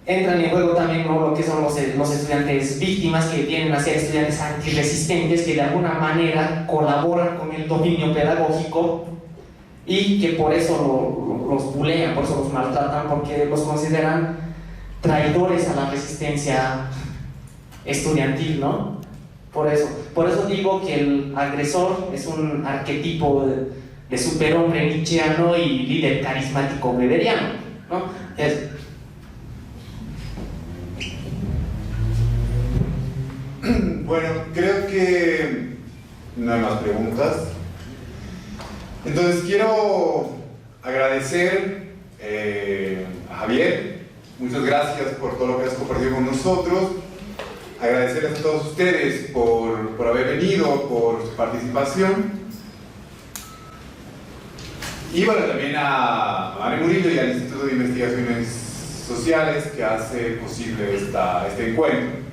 entran en juego también, ¿no?, lo que son los estudiantes víctimas, que vienen a ser estudiantes antirresistentes, que de alguna manera colaboran con el dominio pedagógico y que por eso los bulean, por eso los maltratan, porque los consideran traidores a la resistencia estudiantil, ¿no? Por eso digo que el agresor es un arquetipo de superhombre nietzscheano y líder carismático weberiano, ¿no? Bueno, creo que no hay más preguntas. Entonces quiero agradecer a Javier, muchas gracias por todo lo que has compartido con nosotros. Agradecerles a todos ustedes por haber venido, por su participación. Y bueno, también a Mane Murillo y al Instituto de Investigaciones Sociales, que hace posible este encuentro.